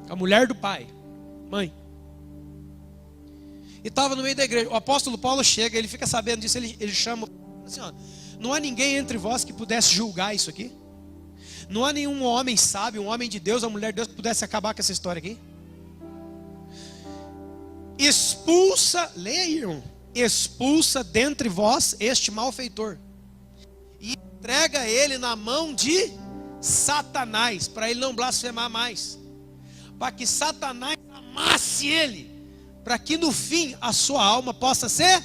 com a mulher do pai, mãe. E estava no meio da igreja. O apóstolo Paulo chega, ele fica sabendo disso, ele chama assim, ó, não há ninguém entre vós que pudesse julgar isso aqui? Não há nenhum homem sábio, um homem de Deus, uma mulher de Deus que pudesse acabar com essa história aqui? Expulsa, leia aí, irmão, expulsa dentre vós este malfeitor e entrega ele na mão de Satanás, para ele não blasfemar mais, para que Satanás amasse ele, para que no fim a sua alma possa ser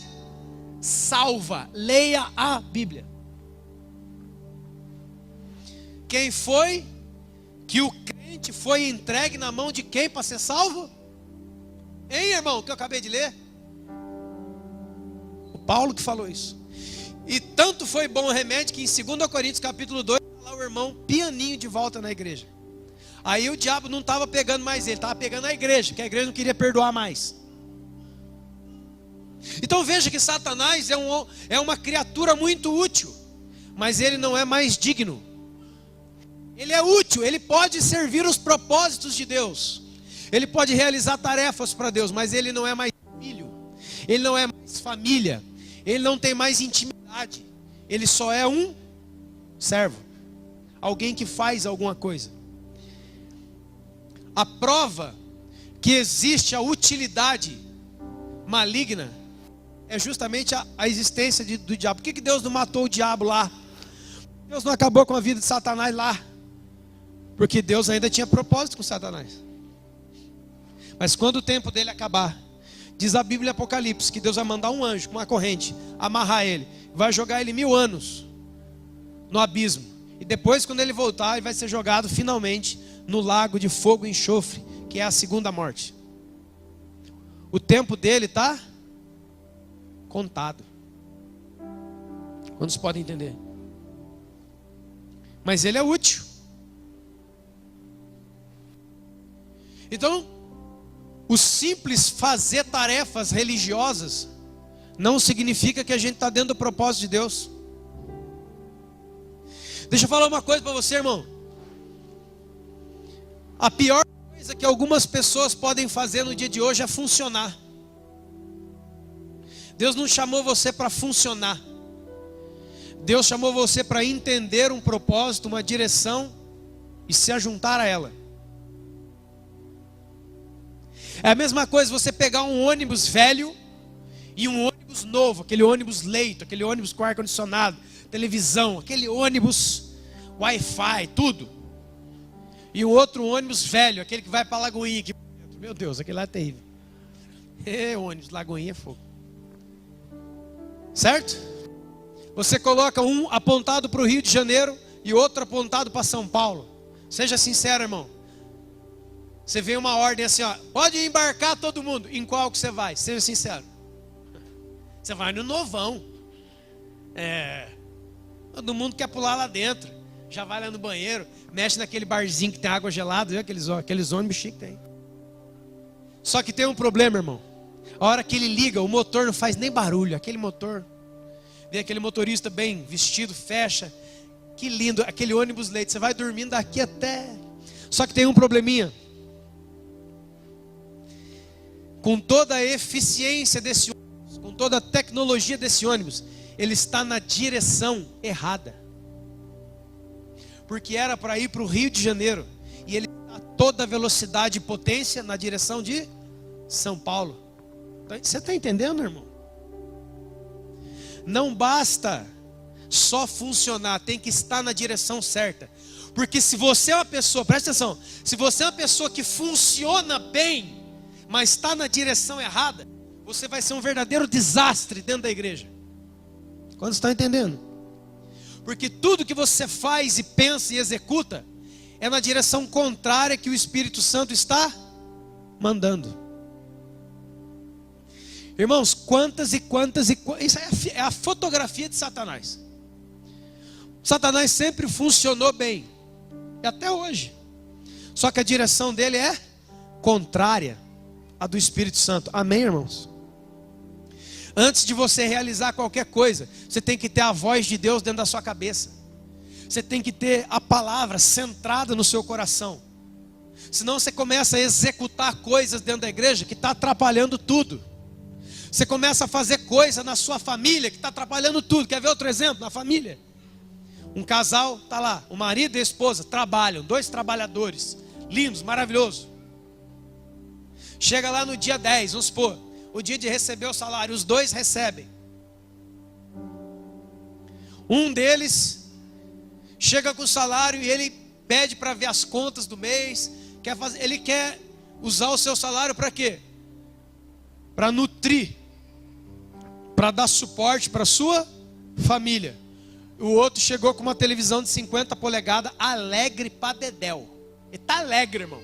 salva. Leia a Bíblia. Quem foi que o crente foi entregue na mão de quem para ser salvo? Hein, irmão, que eu acabei de ler? O Paulo que falou isso. E tanto foi bom o remédio que em 2 Coríntios capítulo 2, lá o irmão pianinho de volta na igreja. Aí o diabo não estava pegando mais ele, estava pegando a igreja, porque a igreja não queria perdoar mais. Então veja que Satanás é uma criatura muito útil, mas ele não é mais digno. Ele é útil, ele pode servir os propósitos de Deus, ele pode realizar tarefas para Deus, mas ele não é mais filho, ele não é mais família, ele não tem mais intimidade, ele só é um servo, alguém que faz alguma coisa. A prova que existe a utilidade maligna é justamente a existência do diabo. Por que Deus não matou o diabo lá? Deus não acabou com a vida de Satanás lá? Porque Deus ainda tinha propósito com Satanás. Mas quando o tempo dele acabar, diz a Bíblia em Apocalipse, que Deus vai mandar um anjo com uma corrente, amarrar ele, vai jogar ele 1000 anos no abismo. E depois, quando ele voltar, ele vai ser jogado finalmente no lago de fogo e enxofre, que é a segunda morte. O tempo dele está contado. Quantos podem entender? Mas ele é útil. Então, o simples fazer tarefas religiosas não significa que a gente está dentro do propósito de Deus. Deixa eu falar uma coisa para você, irmão. A pior coisa que algumas pessoas podem fazer no dia de hoje é funcionar. Deus não chamou você para funcionar. Deus chamou você para entender um propósito, uma direção e se ajuntar a ela. É a mesma coisa você pegar um ônibus velho e um ônibus novo, aquele ônibus leito, aquele ônibus com ar-condicionado, televisão, aquele ônibus Wi-Fi, tudo. E um outro ônibus velho, aquele que vai para a Lagoinha aqui. Meu Deus, aquele lá é terrível. Ônibus, Lagoinha é fogo. Certo? Você coloca um apontado para o Rio de Janeiro e outro apontado para São Paulo. Seja sincero, irmão. Você vê uma ordem assim, ó, pode embarcar todo mundo. Em qual que você vai? Seja sincero. Você vai no novão. Todo mundo quer pular lá dentro. Já vai lá no banheiro, mexe naquele barzinho que tem água gelada, viu? Aqueles ônibus chiques tem. Só que tem um problema, irmão. A hora que ele liga, o motor não faz nem barulho. Aquele motor, vem aquele motorista bem vestido, fecha. Que lindo, aquele ônibus leite. Você vai dormindo daqui até... Só que tem um probleminha. Com toda a eficiência desse ônibus, com toda a tecnologia desse ônibus, ele está na direção errada. Porque era para ir para o Rio de Janeiro, e ele está a toda velocidade e potência na direção de São Paulo. Você está entendendo, irmão? Não basta só funcionar, tem que estar na direção certa. Porque se você é uma pessoa, presta atenção, se você é uma pessoa que funciona bem, mas está na direção errada, você vai ser um verdadeiro desastre dentro da igreja. Quando estão entendendo? Porque tudo que você faz e pensa e executa é na direção contrária que o Espírito Santo está mandando. Irmãos, quantas e quantas isso é a fotografia de Satanás. Satanás sempre funcionou bem, e até hoje. Só que a direção dele é contrária à do Espírito Santo. Amém, irmãos? Antes de você realizar qualquer coisa, você tem que ter a voz de Deus dentro da sua cabeça. Você tem que ter a palavra centrada no seu coração. Senão você começa a executar coisas dentro da igreja que está atrapalhando tudo. Você começa a fazer coisa na sua família que está atrapalhando tudo. Quer ver outro exemplo? Na família. Um casal está lá, o marido e a esposa trabalham, 2 trabalhadores, lindos, maravilhosos. Chega lá no dia 10, vamos supor, o dia de receber o salário, os 2 recebem. Um deles chega com o salário e ele pede para ver as contas do mês. Ele quer usar o seu salário para quê? Para nutrir, para dar suporte para a sua família. O outro chegou com uma televisão de 50 polegadas, alegre para dedéu. Ele está alegre, irmão.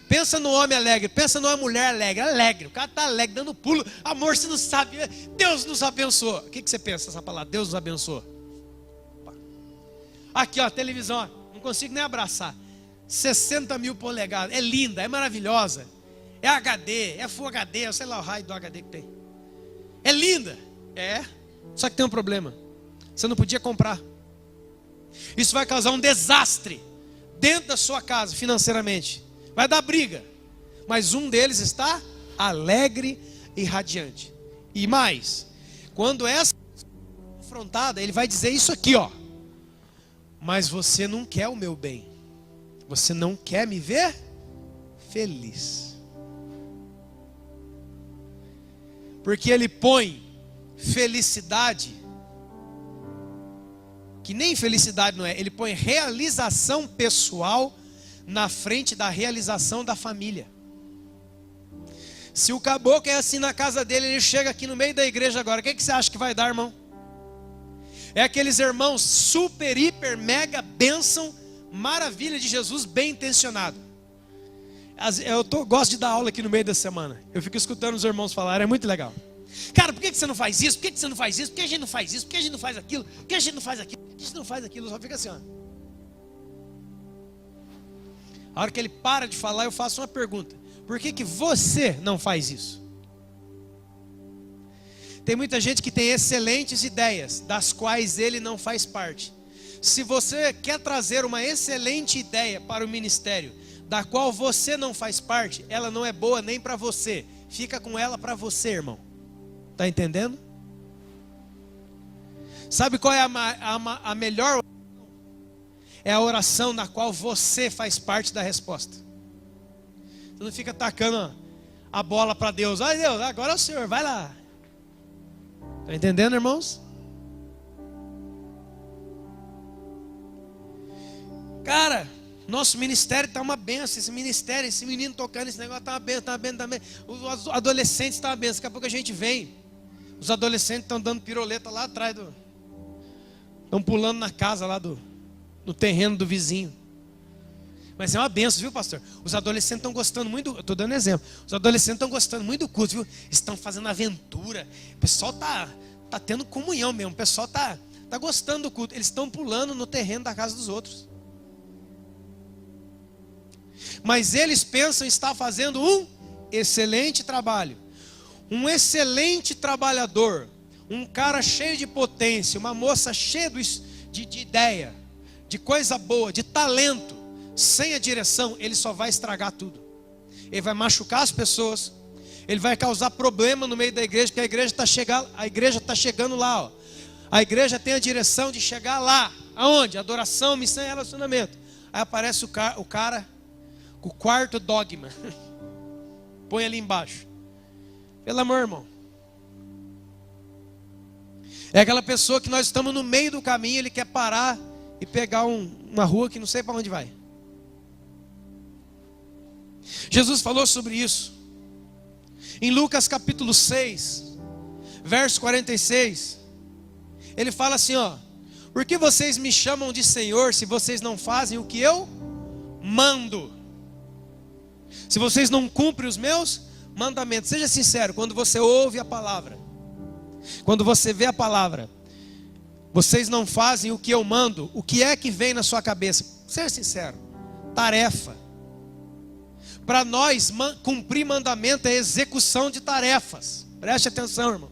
Pensa no homem alegre, pensa numa mulher alegre. Alegre, o cara está alegre, dando pulo. Amor, você não sabe, Deus nos abençoa. O que você pensa dessa palavra? Deus nos abençoa. Aqui, ó, a televisão, ó, não consigo nem abraçar. 60 mil polegadas, é linda, é maravilhosa. É HD, é Full HD, eu sei lá o raio do HD que tem. É linda, só que tem um problema. Você não podia comprar. Isso vai causar um desastre dentro da sua casa financeiramente. Vai dar briga. Mas um deles está alegre e radiante. E mais, quando essa é confrontada, ele vai dizer isso aqui, ó. Mas você não quer o meu bem. Você não quer me ver feliz. Porque ele põe felicidade, que nem felicidade não é, ele põe realização pessoal na frente da realização da família. Se o caboclo é assim na casa dele, ele chega aqui no meio da igreja agora, o que você acha que vai dar, irmão? É aqueles irmãos super, hiper, mega, bênção, maravilha de Jesus, bem intencionado. Gosto de dar aula aqui no meio da semana. Eu fico escutando os irmãos falarem, é muito legal. Cara, por que você não faz isso? Por que você não faz isso? Por que a gente não faz isso? Por que a gente não faz aquilo? Por que a gente não faz aquilo? Por que a gente não faz aquilo? Só fica assim, ó. A hora que ele para de falar, eu faço uma pergunta. Por que você não faz isso? Tem muita gente que tem excelentes ideias, das quais ele não faz parte. Se você quer trazer uma excelente ideia para o ministério, da qual você não faz parte, ela não é boa nem para você. Fica com ela para você, irmão. Está entendendo? Sabe qual é a melhor oração? É a oração na qual você faz parte da resposta. Você não fica tacando a bola para Deus. Ai Deus, agora é o Senhor, vai lá. Está entendendo, irmãos? Cara, nosso ministério está uma benção. Esse ministério, esse menino tocando esse negócio está uma benção, está uma benção também. Os adolescentes estão uma benção. Daqui a pouco a gente vem. Os adolescentes estão dando piroleta lá atrás estão pulando na casa lá no terreno do vizinho. Mas é uma benção, viu, pastor? Os adolescentes estão gostando muito, eu estou dando exemplo. Os adolescentes estão gostando muito do culto, viu? Estão fazendo aventura. O pessoal tá tendo comunhão mesmo. O pessoal tá gostando do culto. Eles estão pulando no terreno da casa dos outros. Mas eles pensam estar fazendo um excelente trabalho. Um excelente trabalhador, um cara cheio de potência, uma moça cheia de ideia, de coisa boa, de talento, sem a direção, ele só vai estragar tudo. Ele vai machucar as pessoas, ele vai causar problema no meio da igreja, porque a igreja está chegando lá, ó. A igreja tem a direção de chegar lá. Aonde? Adoração, missão e relacionamento. Aí aparece o cara com o quarto dogma. Põe ali embaixo. Pelo amor, irmão. É aquela pessoa que nós estamos no meio do caminho, ele quer parar e pegar uma rua que não sei para onde vai. Jesus falou sobre isso. Em Lucas capítulo 6, verso 46. Ele fala assim, ó. Por que vocês me chamam de Senhor se vocês não fazem o que eu mando? Se vocês não cumprem os meus mandamentos. Seja sincero, quando você ouve a palavra, quando você vê a palavra, vocês não fazem o que eu mando, o que é que vem na sua cabeça? Seja sincero. Tarefa, Para nós, cumprir mandamento é execução de tarefas. Preste atenção, irmão.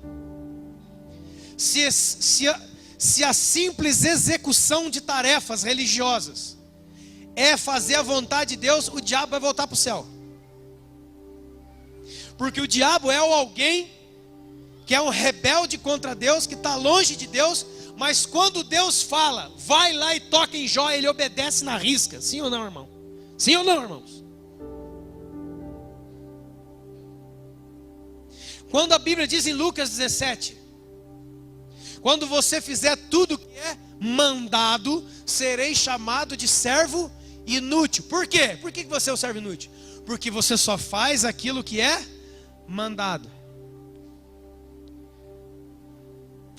Se a simples execução de tarefas religiosas é fazer a vontade de Deus, o diabo vai voltar para o céu. Porque o diabo é alguém que é um rebelde contra Deus, que está longe de Deus, mas quando Deus fala, vai lá e toca em Jó, ele obedece na risca. Sim ou não, irmão? Sim ou não, irmãos? Quando a Bíblia diz em Lucas 17, quando você fizer tudo que é mandado, serei chamado de servo inútil. Por quê? Por que você é o servo inútil? Porque você só faz aquilo que é mandado.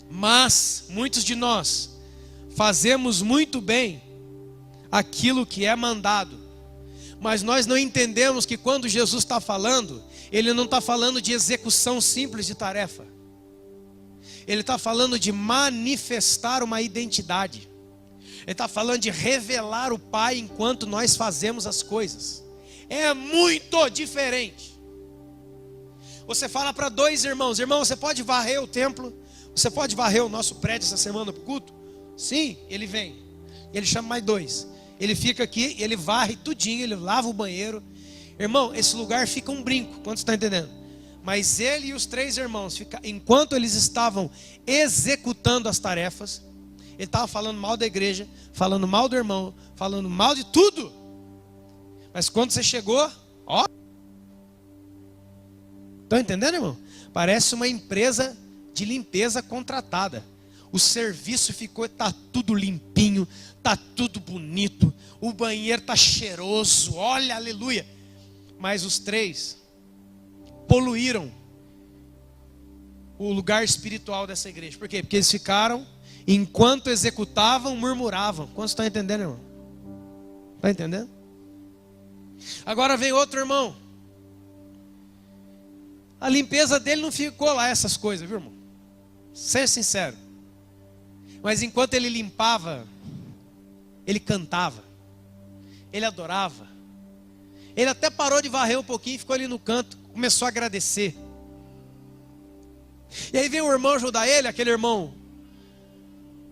Mas muitos de nós fazemos muito bem aquilo que é mandado, mas nós não entendemos que quando Jesus está falando, Ele não está falando de execução simples de tarefa. Ele está falando de manifestar uma identidade. Ele está falando de revelar o Pai enquanto nós fazemos as coisas. É muito diferente. Você fala para dois irmãos: irmão, você pode varrer o templo? Você pode varrer o nosso prédio essa semana para o culto? Sim, ele vem. Ele chama mais dois. Ele fica aqui, ele varre tudinho, ele lava o banheiro. Irmão, esse lugar fica um brinco, quanto você está entendendo? Mas ele e os três irmãos, enquanto eles estavam executando as tarefas, ele estava falando mal da igreja, falando mal do irmão, falando mal de tudo. Mas quando você chegou, ó, estão entendendo, irmão? Parece uma empresa de limpeza contratada. O serviço ficou, tá tudo limpinho, tá tudo bonito, o banheiro tá cheiroso, olha, aleluia. Mas os três poluíram o lugar espiritual dessa igreja. Por quê? Porque eles ficaram, enquanto executavam, murmuravam. Quantos estão entendendo, irmão? Está entendendo? Agora vem outro irmão. A limpeza dele não ficou lá essas coisas, viu, irmão? Ser sincero. Mas enquanto ele limpava, ele cantava, ele adorava. Ele até parou de varrer um pouquinho e ficou ali no canto, começou a agradecer. E aí veio o irmão ajudar ele, aquele irmão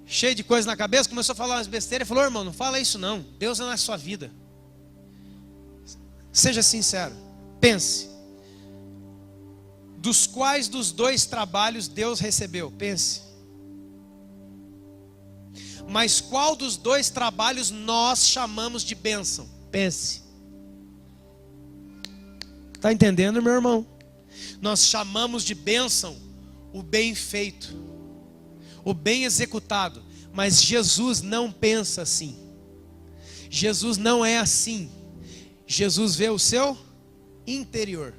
cheio de coisa na cabeça, começou a falar umas besteiras. Ele falou: irmão, não fala isso não, Deus não é a sua vida. Seja sincero, pense. Dos quais dos dois trabalhos Deus recebeu? Pense. Mas qual dos dois trabalhos nós chamamos de bênção? Pense. Está entendendo, meu irmão? Nós chamamos de bênção o bem feito, o bem executado. Mas Jesus não pensa assim. Jesus não é assim. Jesus vê o seu interior.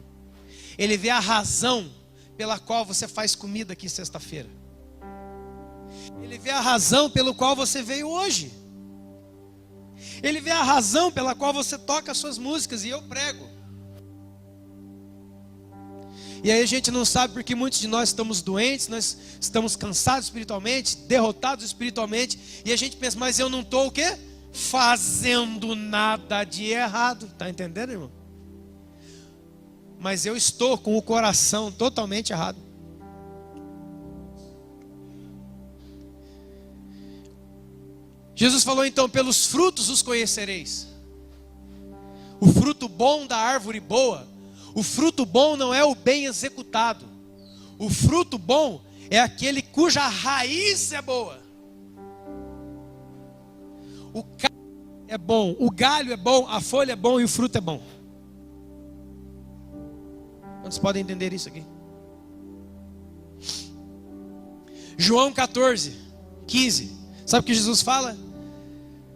Ele vê a razão pela qual você faz comida aqui sexta-feira. Ele vê a razão pelo qual você veio hoje. Ele vê a razão pela qual você toca as suas músicas e eu prego. E aí a gente não sabe porque muitos de nós estamos doentes, nós estamos cansados espiritualmente, derrotados espiritualmente, e a gente pensa: mas eu não estou o quê? Fazendo nada de errado. Está entendendo, irmão? Mas eu estou com o coração totalmente errado. Jesus falou então: pelos frutos os conhecereis. O fruto bom da árvore boa. O fruto bom não é o bem executado. O fruto bom é aquele cuja raiz é boa. O caule é bom, o galho é bom, a folha é bom e o fruto é bom. Quantos podem entender isso aqui? João 14, 15. Sabe o que Jesus fala?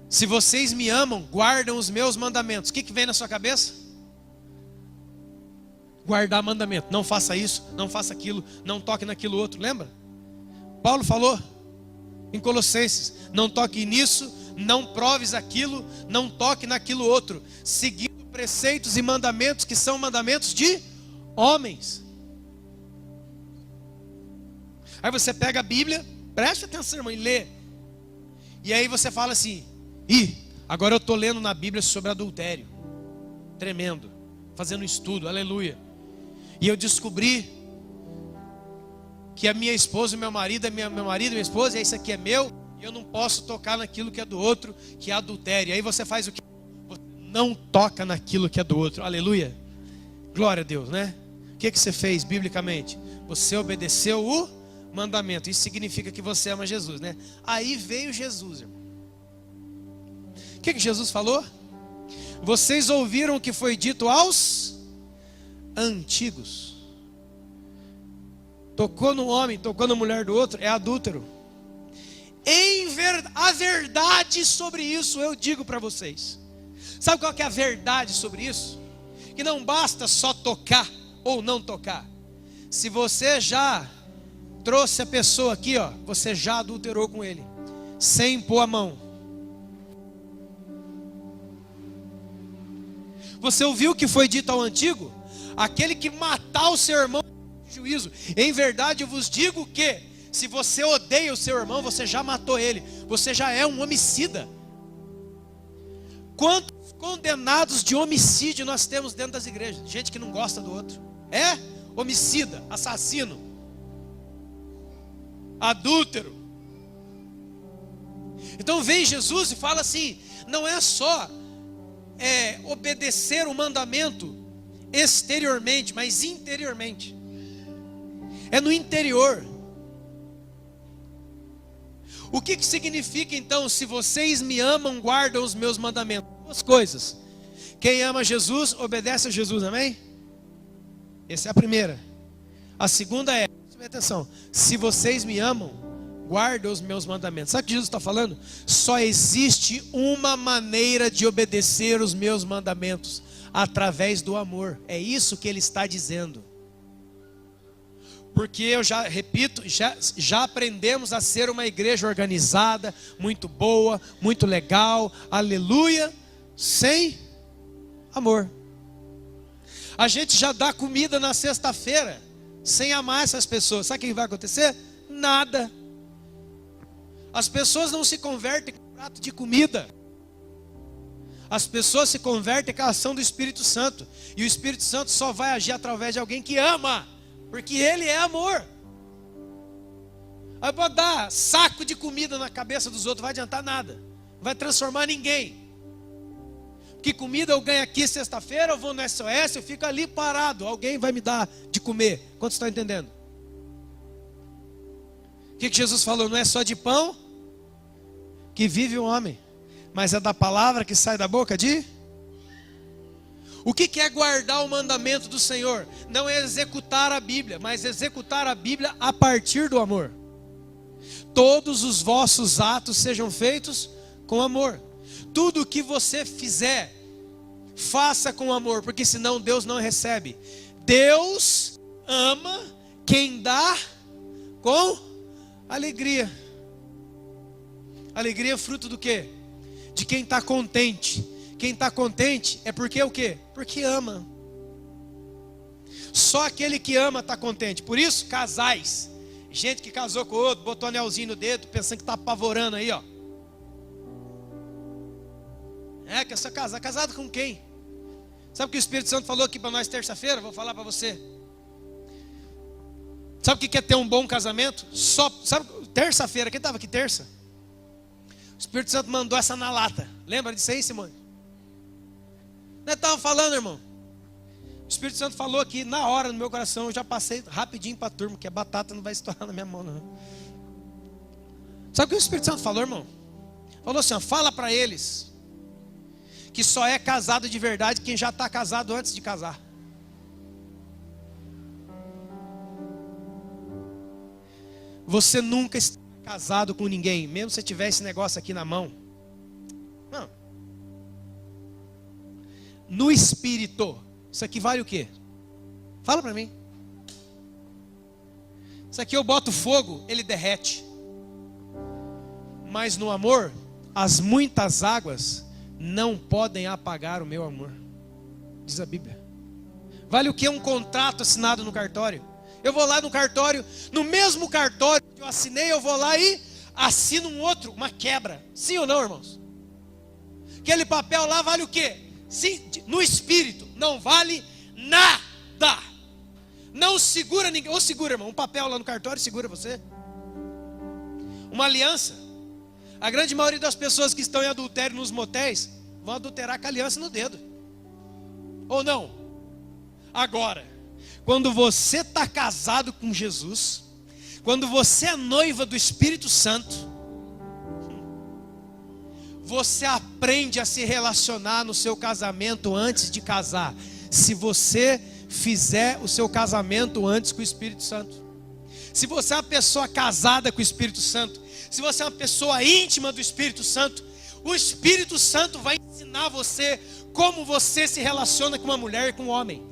Se vocês me amam, guardam os meus mandamentos. O que vem na sua cabeça? Guardar mandamento. Não faça isso, não faça aquilo, não toque naquilo outro. Lembra? Paulo falou em Colossenses: não toque nisso, não proves aquilo, não toque naquilo outro, seguindo preceitos e mandamentos que são mandamentos de homens. Aí você pega a Bíblia, preste atenção, irmão, e lê. E aí você fala assim: agora eu estou lendo na Bíblia sobre adultério. Tremendo. fazendo um estudo, aleluia. E eu descobri que a minha esposa e meu marido é meu marido e minha esposa, e isso aqui é meu, e eu não posso tocar naquilo que é do outro, que é adultério. Aí você faz o quê? Você não toca naquilo que é do outro, aleluia. Glória a Deus, né? O que você fez biblicamente? Você obedeceu o mandamento. Isso significa que você ama Jesus, né? Aí veio Jesus, irmão. O que Jesus falou? Vocês ouviram o que foi dito aos antigos. Tocou no homem, tocou na mulher do outro, é adúltero. A verdade sobre isso eu digo para vocês. Sabe qual que é a verdade sobre isso? Que não basta só tocar ou não tocar. Se você já trouxe a pessoa aqui, ó, você já adulterou com ele, sem pôr a mão. Você ouviu o que foi dito ao antigo? Aquele que matar o seu irmão juízo. Em verdade eu vos digo que se você odeia o seu irmão, você já matou ele, você já é um homicida. Quantos condenados de homicídio nós temos dentro das igrejas? Gente que não gosta do outro, é homicida, assassino, adúltero. Então vem Jesus e fala assim: não é só obedecer o mandamento exteriormente, mas interiormente. É no interior. O que significa então, se vocês me amam, guardam os meus mandamentos? Duas coisas. Quem ama Jesus, obedece a Jesus, amém? Essa é a primeira. A segunda é, preste atenção, se vocês me amam, guardam os meus mandamentos. Sabe o que Jesus está falando? Só existe uma maneira de obedecer os meus mandamentos, através do amor. É isso que ele está dizendo. Porque eu já repito, já aprendemos a ser uma igreja organizada, muito boa, muito legal, aleluia, sem amor. A gente já dá comida na sexta-feira, sem amar essas pessoas. Sabe o que vai acontecer? Nada. As pessoas não se convertem com prato de comida. As pessoas se convertem com a ação do Espírito Santo. E o Espírito Santo só vai agir através de alguém que ama, porque ele é amor. Aí pode dar saco de comida na cabeça dos outros, não vai adiantar nada, não vai transformar ninguém. Que comida eu ganho aqui sexta-feira, eu vou no SOS, eu fico ali parado, alguém vai me dar de comer. Quantos estão entendendo? O que Jesus falou? Não é só de pão que vive o homem, mas é da palavra que sai da boca de... O que é guardar o mandamento do Senhor? Não é executar a Bíblia, mas executar a Bíblia a partir do amor. Todos os vossos atos sejam feitos com amor. Tudo o que você fizer, faça com amor, porque senão Deus não recebe. Deus ama quem dá com alegria. Alegria é fruto do quê? De quem está contente. Quem está contente é porque o quê? Porque ama. Só aquele que ama está contente. Por isso, casais, gente que casou com o outro, botou anelzinho no dedo, pensando que está apavorando aí, ó. Quer ser casado? Casado com quem? Sabe o que o Espírito Santo falou aqui para nós terça-feira? Vou falar para você. Sabe o que é ter um bom casamento? Sabe, terça-feira, quem estava aqui terça? O Espírito Santo mandou essa na lata. Lembra disso aí, Simone? Nós estávamos falando, irmão. O Espírito Santo falou aqui na hora no meu coração. Eu já passei rapidinho para a turma, que a batata não vai estourar na minha mão, não. Sabe o que o Espírito Santo falou, irmão? Falou assim, ó, fala para eles que só é casado de verdade quem já está casado antes de casar. Você nunca está casado com ninguém, mesmo se você tiver esse negócio aqui na mão. Não. No espírito, isso aqui vale o quê? Fala para mim. Isso aqui eu boto fogo, ele derrete. Mas no amor, as muitas águas não podem apagar o meu amor, diz a Bíblia. Vale o que um contrato assinado no cartório? Eu vou lá no cartório, no mesmo cartório que eu assinei, eu vou lá e assino um outro, uma quebra. Sim ou não, irmãos? Aquele papel lá vale o quê? Sim, no espírito. não vale nada. Não segura ninguém. Ou segura, irmão, um papel lá no cartório segura você. Uma aliança. A grande maioria das pessoas que estão em adultério nos motéis vão adulterar com a aliança no dedo. Ou não? Agora, quando você está casado com Jesus, quando você é noiva do Espírito Santo, você aprende a se relacionar no seu casamento antes de casar. Se você fizer o seu casamento antes com o Espírito Santo. Se você é uma pessoa casada com o Espírito Santo, se você é uma pessoa íntima do Espírito Santo, o Espírito Santo vai ensinar você como você se relaciona com uma mulher e com um homem.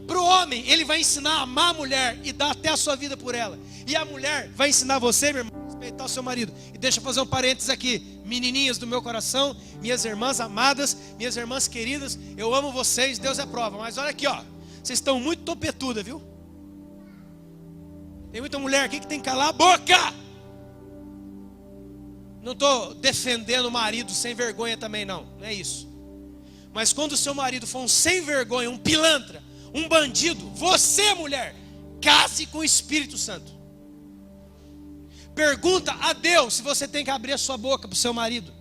Para o homem, ele vai ensinar a amar a mulher e dar até a sua vida por ela. E a mulher vai ensinar você, meu irmão, a respeitar o seu marido. E deixa eu fazer um parênteses aqui. Menininhas do meu coração, minhas irmãs amadas, minhas irmãs queridas, eu amo vocês, Deus é prova. Mas olha aqui, ó, vocês estão muito topetuda, viu? Tem muita mulher aqui que tem que calar a boca. Não estou defendendo o marido sem vergonha também, não é isso. Mas quando o seu marido for um sem vergonha, um pilantra, um bandido, você, mulher, case com o Espírito Santo. Pergunta a Deus se você tem que abrir a sua boca para o seu marido.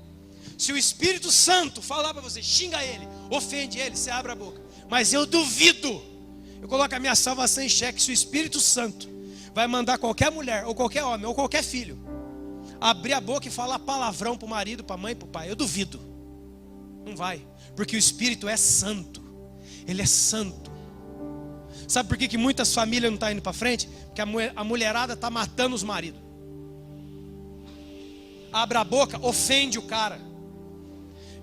Se o Espírito Santo falar para você, xinga ele, ofende ele, você abre a boca. Mas eu duvido, eu coloco a minha salvação em xeque, se o Espírito Santo vai mandar qualquer mulher, ou qualquer homem, ou qualquer filho abrir a boca e falar palavrão para o marido, para a mãe, para o pai. Eu duvido. Não vai. Porque o Espírito é santo. Ele é santo. Sabe por que muitas famílias não estão indo para frente? Porque a mulherada está matando os maridos. Abre a boca, ofende o cara.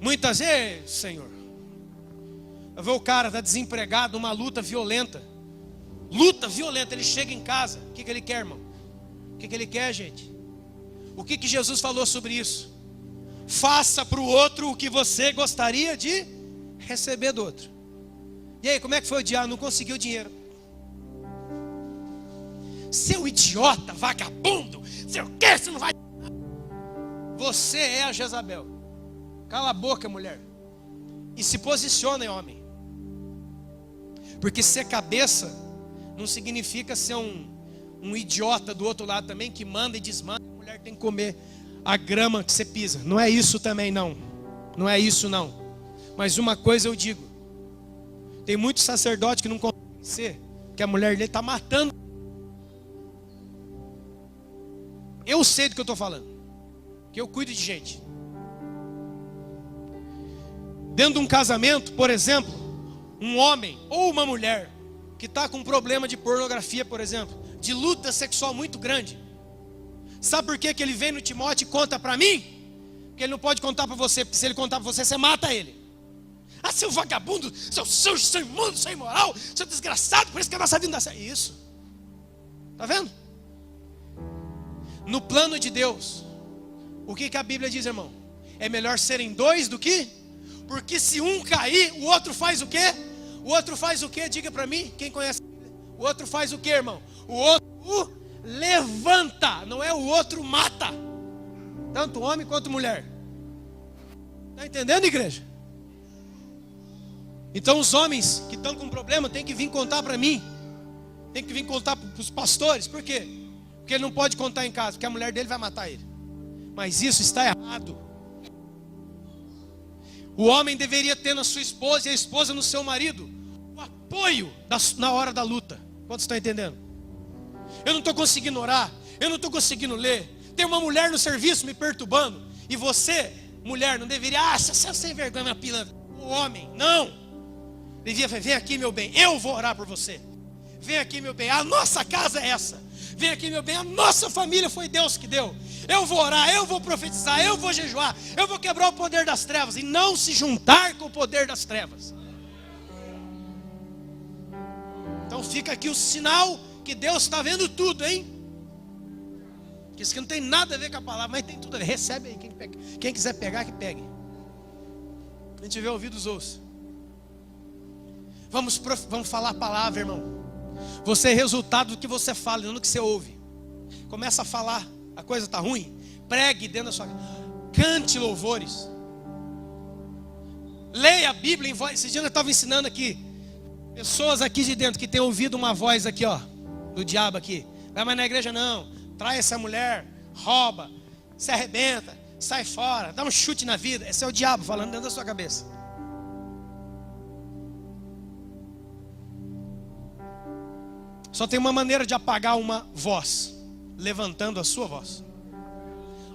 Muitas vezes, Senhor, eu vejo o cara está desempregado, numa luta violenta. Luta violenta, ele chega em casa. O que ele quer, irmão? O que ele quer, gente? O que Jesus falou sobre isso? Faça para o outro o que você gostaria de receber do outro. E aí, como é que foi o diabo? Não conseguiu dinheiro. Seu idiota, vagabundo, seu quê? Você não vai... Você é a Jezabel. Cala a boca, mulher. E se posiciona, homem. Porque ser cabeça não significa ser um idiota do outro lado também, que manda e desmanda. A mulher tem que comer a grama que você pisa. Não é isso também, não. Não é isso, não. Mas uma coisa eu digo. Tem muito sacerdote que não consegue ser, que a mulher dele está matando. Eu sei do que eu estou falando. Que eu cuido de gente. Dentro de um casamento, por exemplo, um homem ou uma mulher que está com um problema de pornografia, por exemplo, de luta sexual muito grande. Sabe por que ele vem no Timóteo e conta para mim? Porque ele não pode contar para você, porque se ele contar para você, você mata ele. Ah, seu vagabundo, seu sujo, seu imundo, seu imoral, seu desgraçado, por isso que a nossa vida não dá certo. Isso. Está vendo? No plano de Deus, o que a Bíblia diz, irmão? É melhor serem dois do que... Porque se um cair, o outro faz o quê? O outro faz o quê? Diga para mim, quem conhece. O outro faz o quê, irmão? O outro levanta, não é o outro mata. Tanto homem quanto mulher. Está entendendo, igreja? Então os homens que estão com problema têm que vir contar para mim. Tem que vir contar para os pastores. Por quê? Porque ele não pode contar em casa, porque a mulher dele vai matar ele. Mas isso está errado. O homem deveria ter na sua esposa e a esposa no seu marido o apoio na hora da luta. Quantos estão entendendo? Eu não estou conseguindo orar, eu não estou conseguindo ler. Tem uma mulher no serviço me perturbando. E você, mulher, não deveria, você é sem vergonha, minha pilantra. O homem, não. Devia, vem aqui, meu bem, eu vou orar por você. Vem aqui, meu bem, a nossa casa é essa. Vem aqui, meu bem, a nossa família foi Deus que deu. Eu vou orar, eu vou profetizar, eu vou jejuar, eu vou quebrar o poder das trevas. E não se juntar com o poder das trevas. Então fica aqui o sinal que Deus está vendo tudo, hein? Que isso aqui não tem nada a ver com a palavra, mas tem tudo a ver. Recebe aí, quem quiser pegar, que pegue. Quem tiver ouvidos, ouça. Vamos falar a palavra, irmão. Você é resultado do que você fala, não do que você ouve. Começa a falar, a coisa está ruim, pregue dentro da sua casa. Cante louvores. Leia a Bíblia em voz. Esse dia eu estava ensinando aqui. Pessoas aqui de dentro que têm ouvido uma voz aqui, ó, do diabo aqui. Vai mais na igreja não. Trai essa mulher, rouba, se arrebenta, sai fora, dá um chute na vida. Esse é o diabo falando dentro da sua cabeça. Só tem uma maneira de apagar uma voz: levantando a sua voz.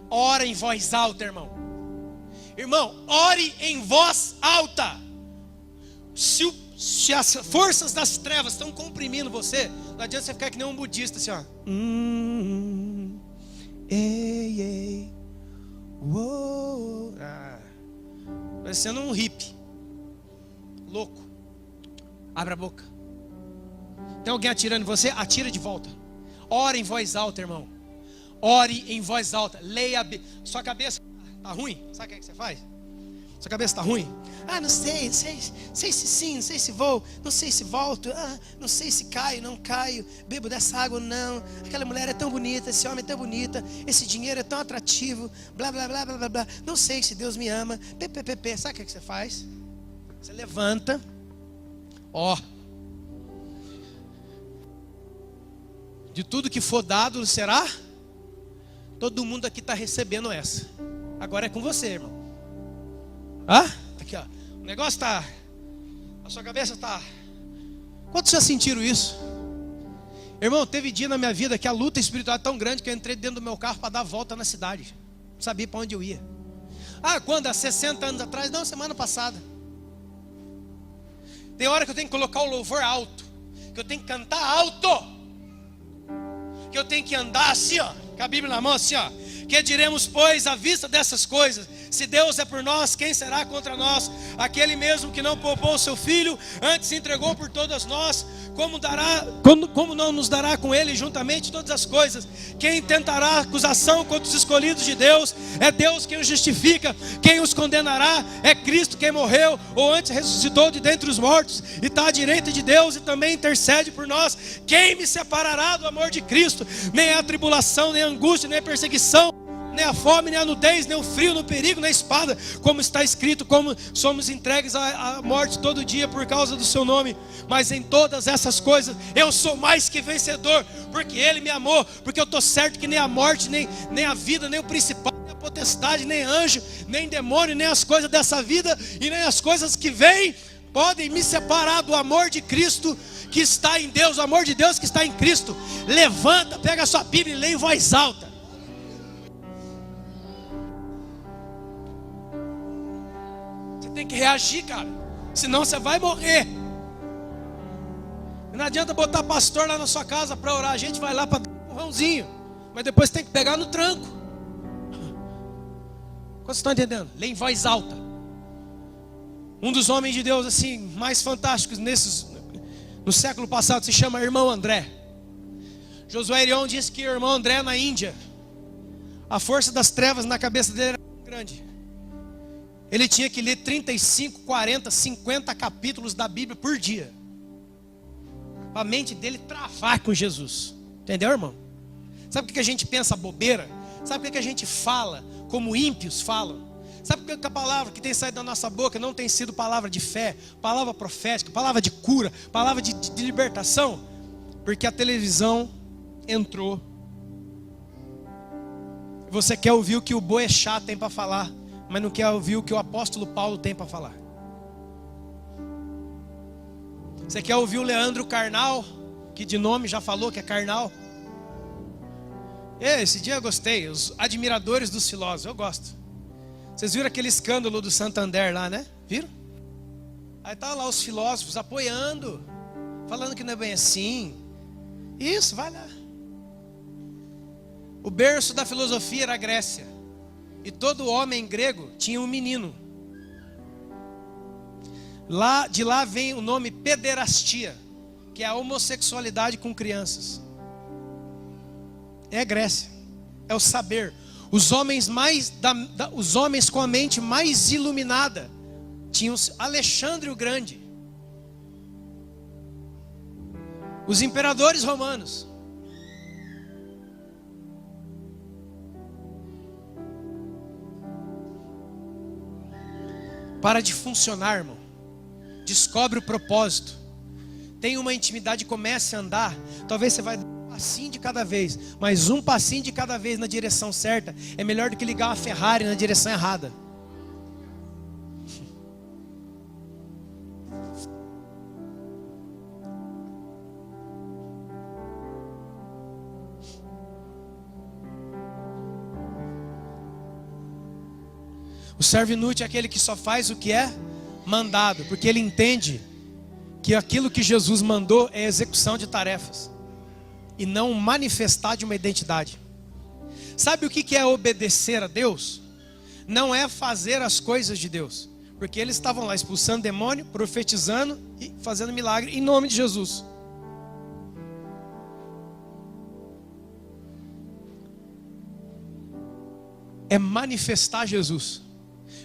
Ora em voz alta, irmão. Irmão, ore em voz alta. Se as forças das trevas estão comprimindo você, não adianta você ficar que nem um budista assim, ó. Ei, ei, uou. Parecendo um hippie louco. Abre a boca. Tem alguém atirando em você? Atira de volta. Ore em voz alta, irmão. Ore em voz alta. Leia a Bíblia. Sua cabeça está ruim? Sabe o que você faz? Sua cabeça está ruim? Não sei se sim, não sei se vou, não sei se volto, não sei se caio, não caio, bebo dessa água, não. Aquela mulher é tão bonita, esse homem é tão bonita, esse dinheiro é tão atrativo, blá, blá, blá, blá, blá, blá. Não sei se Deus me ama, ppp. Sabe o que você faz? Você levanta, de tudo que for dado será, todo mundo aqui está recebendo essa. Agora é com você, irmão. Aqui, ó. O negócio está, a sua cabeça está. Quantos já sentiram isso? Irmão, teve dia na minha vida que a luta espiritual é tão grande que eu entrei dentro do meu carro para dar a volta na cidade. Não sabia para onde eu ia. Quando? Há 60 anos atrás? Não, semana passada. Tem hora que eu tenho que colocar o louvor alto, que eu tenho que cantar alto, que eu tenho que andar assim, ó, com a Bíblia na mão assim, ó. Que diremos, pois, à vista dessas coisas? Se Deus é por nós, quem será contra nós? Aquele mesmo que não poupou o seu filho, antes se entregou por todas nós, como não nos dará com ele juntamente todas as coisas? Quem tentará acusação contra os escolhidos de Deus? É Deus quem os justifica. Quem os condenará? É Cristo quem morreu, ou antes ressuscitou de dentre os mortos, e está à direita de Deus, e também intercede por nós. Quem me separará do amor de Cristo? Nem a tribulação, nem a angústia, nem a perseguição, nem a fome, nem a nudez, nem o frio, nem o perigo, nem a espada. Como está escrito, como somos entregues à morte todo dia por causa do seu nome. Mas em todas essas coisas eu sou mais que vencedor, porque Ele me amou. Porque eu estou certo que nem a morte, nem a vida, nem o principal, nem a potestade, nem anjo, nem demônio, nem as coisas dessa vida e nem as coisas que vêm podem me separar do amor de Cristo que está em Deus. O amor de Deus que está em Cristo. Levanta, pega a sua Bíblia e lê em voz alta. Tem que reagir, cara, senão você vai morrer. Não adianta botar pastor lá na sua casa para orar. A gente vai lá para dar um empurrãozinho, mas depois tem que pegar no tranco. Vocês estão entendendo? Lê em voz alta. Um dos homens de Deus assim mais fantásticos no século passado se chama Irmão André. Josué Irion disse que o Irmão André na Índia, a força das trevas na cabeça dele era muito grande. Ele tinha que ler 35, 40, 50 capítulos da Bíblia por dia, para a mente dele travar com Jesus. Entendeu, irmão? Sabe por que a gente pensa bobeira? Sabe por que a gente fala como ímpios falam? Sabe por que a palavra que tem saído da nossa boca não tem sido palavra de fé, palavra profética, palavra de cura, palavra de libertação? Porque a televisão entrou. Você quer ouvir o que o Boechat tem para falar, mas não quer ouvir o que o apóstolo Paulo tem para falar. Você quer ouvir o Leandro Carnal, que de nome já falou que é carnal? Esse dia eu gostei, os admiradores dos filósofos, eu gosto. Vocês viram aquele escândalo do Santander lá, né? Viram? Aí tá lá os filósofos apoiando, falando que não é bem assim. Isso, vai lá. O berço da filosofia era a Grécia. E todo homem grego tinha um menino. De lá vem o nome pederastia, que é a homossexualidade com crianças. É a Grécia, é o saber. Os homens os homens com a mente mais iluminada tinham Alexandre o Grande, os imperadores romanos. Para de funcionar, irmão. Descobre o propósito. Tenha uma intimidade e comece a andar. Talvez você vai dar um passinho de cada vez, mas um passinho de cada vez na direção certa é melhor do que ligar uma Ferrari na direção errada. O servo inútil é aquele que só faz o que é mandado, porque ele entende que aquilo que Jesus mandou é execução de tarefas e não manifestar de uma identidade. Sabe o que é obedecer a Deus? Não é fazer as coisas de Deus, porque eles estavam lá expulsando demônio, profetizando e fazendo milagre em nome de Jesus. É manifestar Jesus.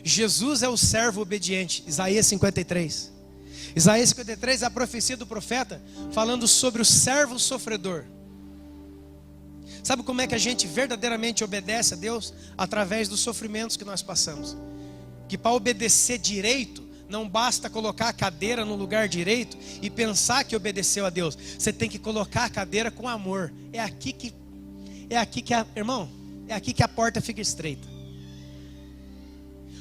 Jesus é o servo obediente. Isaías 53. Isaías 53 é a profecia do profeta falando sobre o servo sofredor. Sabe como é que a gente verdadeiramente obedece a Deus? Através dos sofrimentos que nós passamos. Que para obedecer direito, não basta colocar a cadeira no lugar direito e pensar que obedeceu a Deus. Você tem que colocar a cadeira com amor. Irmão, é aqui que a porta fica estreita.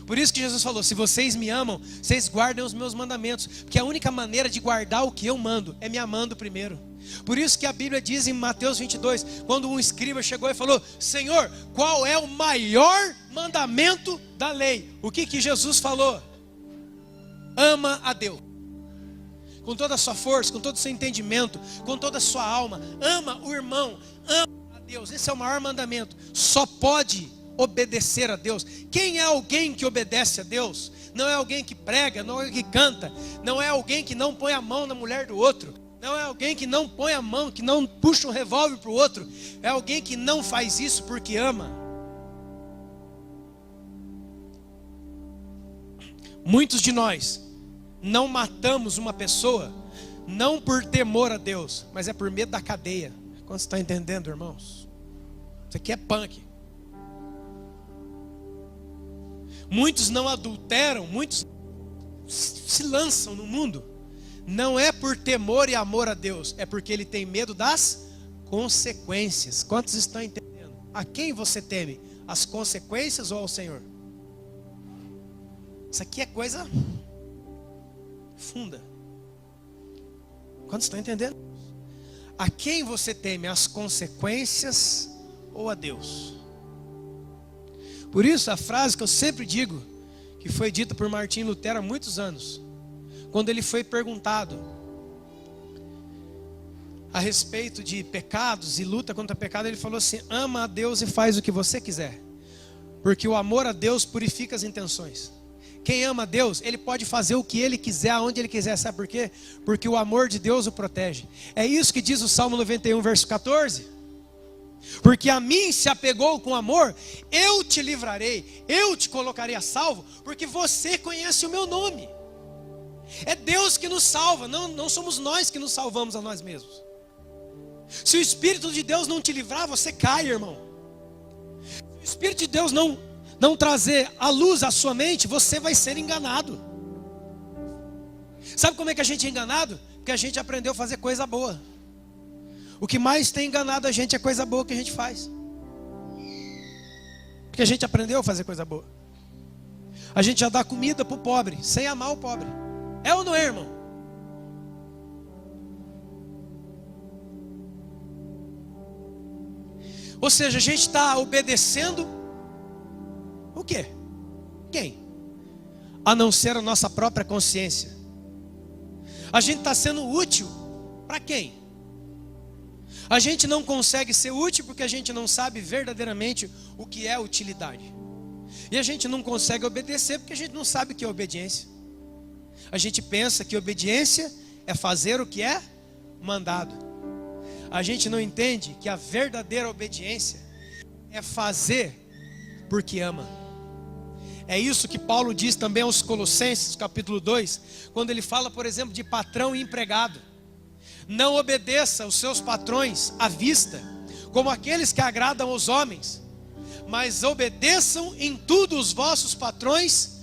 Por isso que Jesus falou: se vocês me amam, vocês guardem os meus mandamentos. Porque a única maneira de guardar o que eu mando é me amando primeiro. Por isso que a Bíblia diz em Mateus 22, quando um escriba chegou e falou: Senhor, qual é o maior mandamento da lei? O que Jesus falou? Ama a Deus com toda a sua força, com todo o seu entendimento, com toda a sua alma. Ama o irmão, ama a Deus. Esse é o maior mandamento. Só pode obedecer a Deus. Quem é alguém que obedece a Deus? Não é alguém que prega, não é alguém que canta, não é alguém que não põe a mão na mulher do outro, não é alguém que não põe a mão, que não puxa um revólver para o outro. É alguém que não faz isso porque ama. Muitos de nós não matamos uma pessoa não por temor a Deus, mas é por medo da cadeia. Quando você está entendendo, irmãos? Isso aqui é punk. Muitos não adulteram, muitos se lançam no mundo. Não é por temor e amor a Deus, é porque ele tem medo das consequências. Quantos estão entendendo? A quem você teme? As consequências ou ao Senhor? Isso aqui é coisa funda. Quantos estão entendendo? A quem você teme? As consequências ou a Deus? Por isso a frase que eu sempre digo, que foi dita por Martim Lutero há muitos anos, quando ele foi perguntado a respeito de pecados e luta contra pecado, ele falou assim: ama a Deus e faz o que você quiser, porque o amor a Deus purifica as intenções. Quem ama a Deus, ele pode fazer o que ele quiser, aonde ele quiser. Sabe por quê? Porque o amor de Deus o protege. É isso que diz o Salmo 91, verso 14. Porque a mim se apegou com amor, eu te livrarei, eu te colocarei a salvo, porque você conhece o meu nome. É Deus que nos salva, não somos nós que nos salvamos a nós mesmos. Se o Espírito de Deus não te livrar, você cai, irmão. Se o Espírito de Deus não trazer a luz à sua mente, você vai ser enganado. Sabe como é que a gente é enganado? Porque a gente aprendeu a fazer coisa boa. O que mais tem enganado a gente é coisa boa que a gente faz. Porque a gente aprendeu a fazer coisa boa. A gente já dá comida para o pobre, sem amar o pobre. É ou não é, irmão? Ou seja, a gente está obedecendo o quê? Quem? A não ser a nossa própria consciência. A gente está sendo útil para quem? A gente não consegue ser útil porque a gente não sabe verdadeiramente o que é utilidade. E a gente não consegue obedecer porque a gente não sabe o que é obediência. A gente pensa que obediência é fazer o que é mandado. A gente não entende que a verdadeira obediência é fazer porque ama. É isso que Paulo diz também aos Colossenses, capítulo 2, quando ele fala, por exemplo, de patrão e empregado. Não obedeça os seus patrões à vista, como aqueles que agradam aos homens, mas obedeçam em tudo os vossos patrões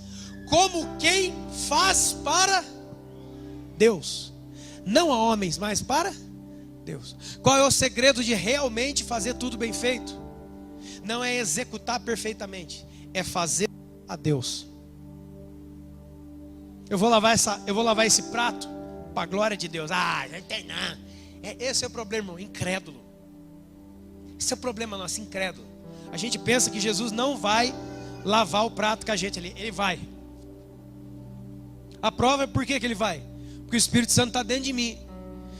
como quem faz para Deus, não a homens, mas para Deus. Qual é o segredo de realmente fazer tudo bem feito? Não é executar perfeitamente, é fazer a Deus. Eu vou lavar esse prato para a glória de Deus. Não tem nada. Esse é o problema, irmão, incrédulo. Esse é o problema nosso, incrédulo. A gente pensa que Jesus não vai lavar o prato com a gente ali. Ele vai. A prova é por que ele vai? Porque o Espírito Santo está dentro de mim.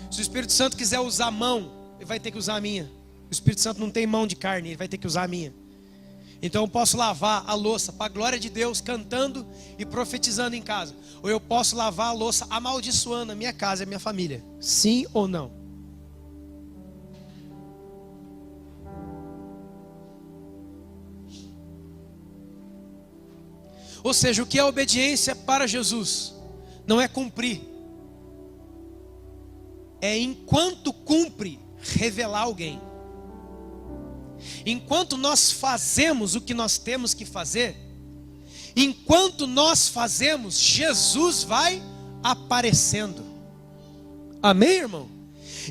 Se o Espírito Santo quiser usar a mão, ele vai ter que usar a minha. O Espírito Santo não tem mão de carne, ele vai ter que usar a minha. Então eu posso lavar a louça para a glória de Deus, cantando e profetizando em casa. Ou eu posso lavar a louça amaldiçoando a minha casa e a minha família. Sim ou não? Ou seja, o que é obediência para Jesus? Não é cumprir. É enquanto cumpre, revelar alguém. Enquanto nós fazemos o que nós temos que fazer, enquanto nós fazemos, Jesus vai aparecendo. Amém, irmão?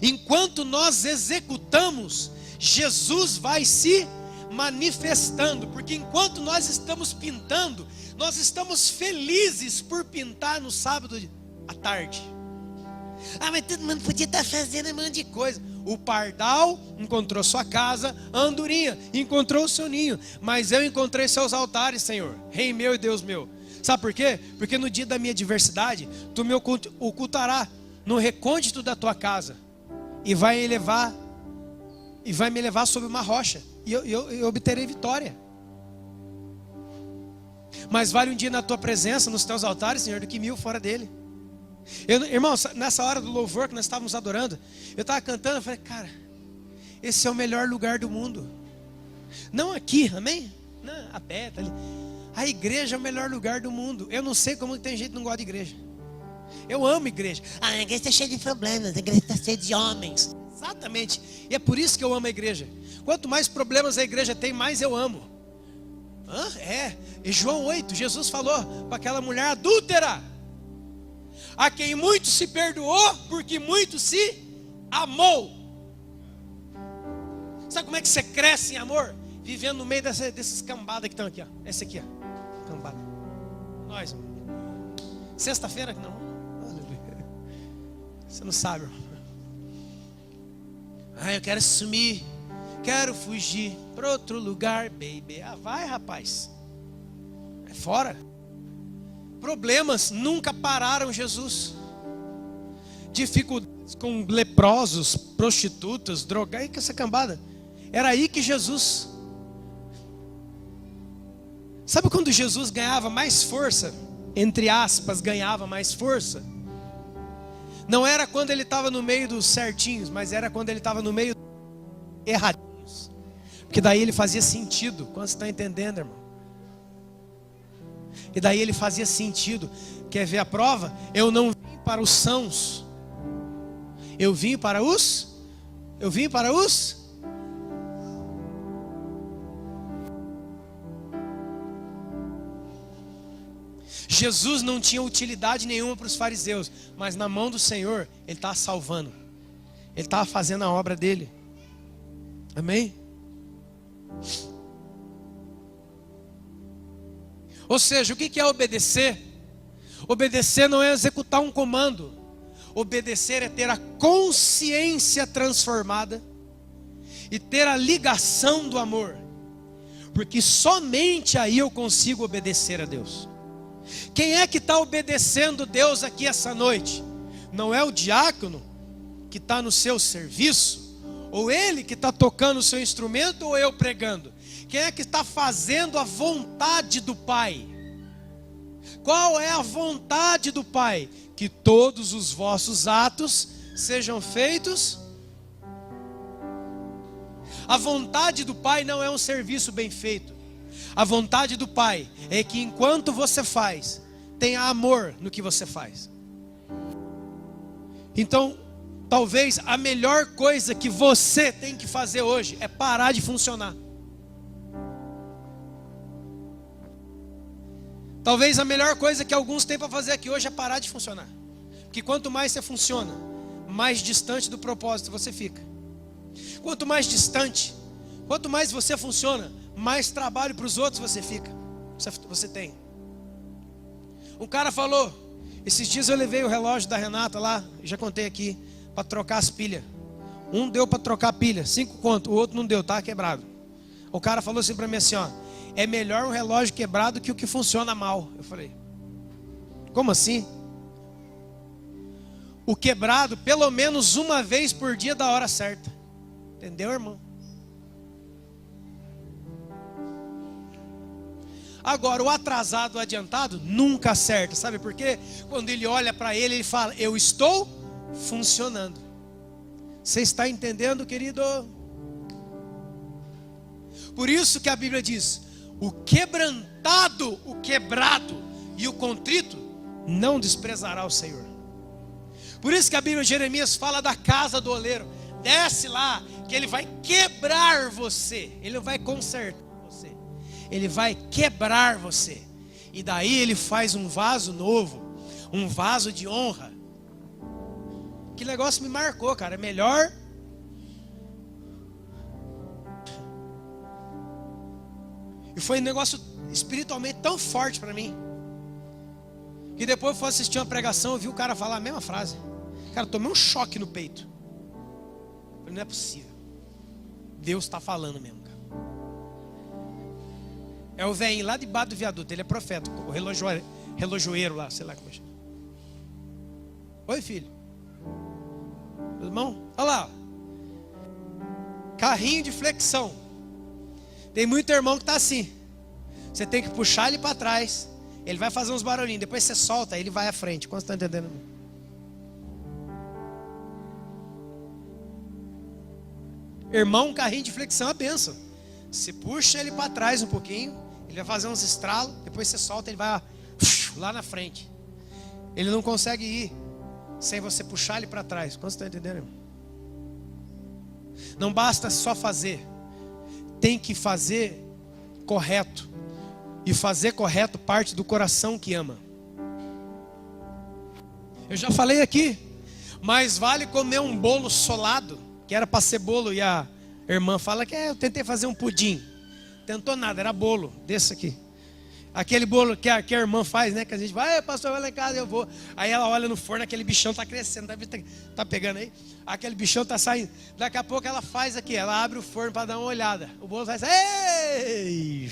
Enquanto nós executamos, Jesus vai se manifestando. Porque enquanto nós estamos pintando, nós estamos felizes por pintar no sábado à tarde. Mas todo mundo podia estar fazendo um monte de coisa. O pardal encontrou sua casa, a andorinha encontrou o seu ninho. Mas eu encontrei seus altares, Senhor, Rei meu e Deus meu. Sabe por quê? Porque no dia da minha adversidade, tu me ocultará no recôndito da tua casa e vai me levar sobre uma rocha, e eu obterei vitória. Mas vale um dia na tua presença, nos teus altares, Senhor, do que 1000 fora dele. Irmão, nessa hora do louvor que nós estávamos adorando, eu estava cantando, eu falei, cara, esse é o melhor lugar do mundo. Não aqui, amém? Não, a Beta ali. A igreja é o melhor lugar do mundo. Eu não sei como tem gente que não gosta de igreja. Eu amo igreja. A igreja está cheia de problemas, a igreja está cheia de homens. Exatamente. E é por isso que eu amo a igreja. Quanto mais problemas a igreja tem, mais eu amo. Em João 8, Jesus falou para aquela mulher adúltera: a quem muito se perdoou, porque muito se amou. Sabe como é que você cresce em amor? Vivendo no meio desses cambadas que estão aqui, ó. Esse aqui, ó, cambada. Nós, sexta-feira não. Você não sabe, irmão. Eu quero sumir, quero fugir para outro lugar, baby. Vai, rapaz. É fora. Problemas nunca pararam Jesus. Dificuldades com leprosos, prostitutas, drogados, que essa cambada. Era aí que Jesus. Sabe quando Jesus ganhava mais força? Entre aspas, ganhava mais força. Não era quando ele estava no meio dos certinhos, mas era quando ele estava no meio erradinhos. Porque daí ele fazia sentido. Quando você está entendendo, irmão? E daí ele fazia sentido. Quer ver a prova? Eu não vim para os sãos. Eu vim para os. Jesus não tinha utilidade nenhuma para os fariseus, mas na mão do Senhor, Ele estava salvando. Ele estava fazendo a obra dele. Amém? Ou seja, o que é obedecer? Obedecer não é executar um comando. Obedecer é ter a consciência transformada e ter a ligação do amor. Porque somente aí eu consigo obedecer a Deus. Quem é que está obedecendo Deus aqui essa noite? Não é o diácono que está no seu serviço? Ou ele que está tocando o seu instrumento, ou eu pregando? Quem é que está fazendo a vontade do Pai? Qual é a vontade do Pai? Que todos os vossos atos sejam feitos. A vontade do Pai não é um serviço bem feito. A vontade do Pai é que enquanto você faz, tenha amor no que você faz. Então, talvez a melhor coisa que você tem que fazer hoje é parar de funcionar. Talvez a melhor coisa que alguns têm para fazer aqui hoje é parar de funcionar. Porque quanto mais você funciona, mais distante do propósito você fica. Quanto mais distante, quanto mais você funciona, mais trabalho para os outros você tem. Um cara falou, esses dias eu levei o relógio da Renata lá, já contei aqui, para trocar as pilhas. Um deu para trocar a pilha, 5 conto, o outro não deu, tá quebrado. O cara falou assim para mim assim, ó, é melhor um relógio quebrado que o que funciona mal. Eu falei, como assim? O quebrado, pelo menos uma vez por dia da hora certa. Entendeu, irmão? Agora, o atrasado, o adiantado, nunca acerta. Sabe por quê? Quando ele olha para ele, ele fala, eu estou funcionando. Você está entendendo, querido? Por isso que a Bíblia diz, o quebrantado, o quebrado e o contrito não desprezará o Senhor. Por isso que a Bíblia de Jeremias fala da casa do oleiro. Desce lá, que ele vai quebrar você. Ele não vai consertar você. Ele vai quebrar você. E daí ele faz um vaso novo. Um vaso de honra. Que negócio me marcou, cara. É melhor... E foi um negócio espiritualmente tão forte para mim. Que depois eu fui assistir uma pregação, eu vi o cara falar a mesma frase. Cara, eu tomei um choque no peito. Eu falei, não é possível. Deus está falando mesmo, cara. É o velhinho lá debaixo do viaduto, ele é profeta, o relojoeiro lá, sei lá como chama. Oi, filho. Irmão, olha lá. Carrinho de flexão. Tem muito irmão que está assim. Você tem que puxar ele para trás. Ele vai fazer uns barulhinhos. Depois você solta, ele vai à frente. Quanto você está entendendo? Irmão, carrinho de flexão é a benção. Você puxa ele para trás um pouquinho. Ele vai fazer uns estralos. Depois você solta, ele vai lá na frente. Ele não consegue ir sem você puxar ele para trás. Quanto você está entendendo, irmão? Não basta só fazer. Tem que fazer correto. E fazer correto parte do coração que ama. Eu já falei aqui. Mais vale comer um bolo solado, que era para ser bolo, e a irmã fala que eu tentei fazer um pudim. Tentou nada, era bolo desse aqui. Aquele bolo que a irmã faz, né? Que a gente vai, pastor, vai lá em casa, eu vou. Aí ela olha no forno, aquele bichão está crescendo, tá pegando aí? Aquele bichão está saindo. Daqui a pouco ela faz aqui, ela abre o forno para dar uma olhada. O bolo faz, ei!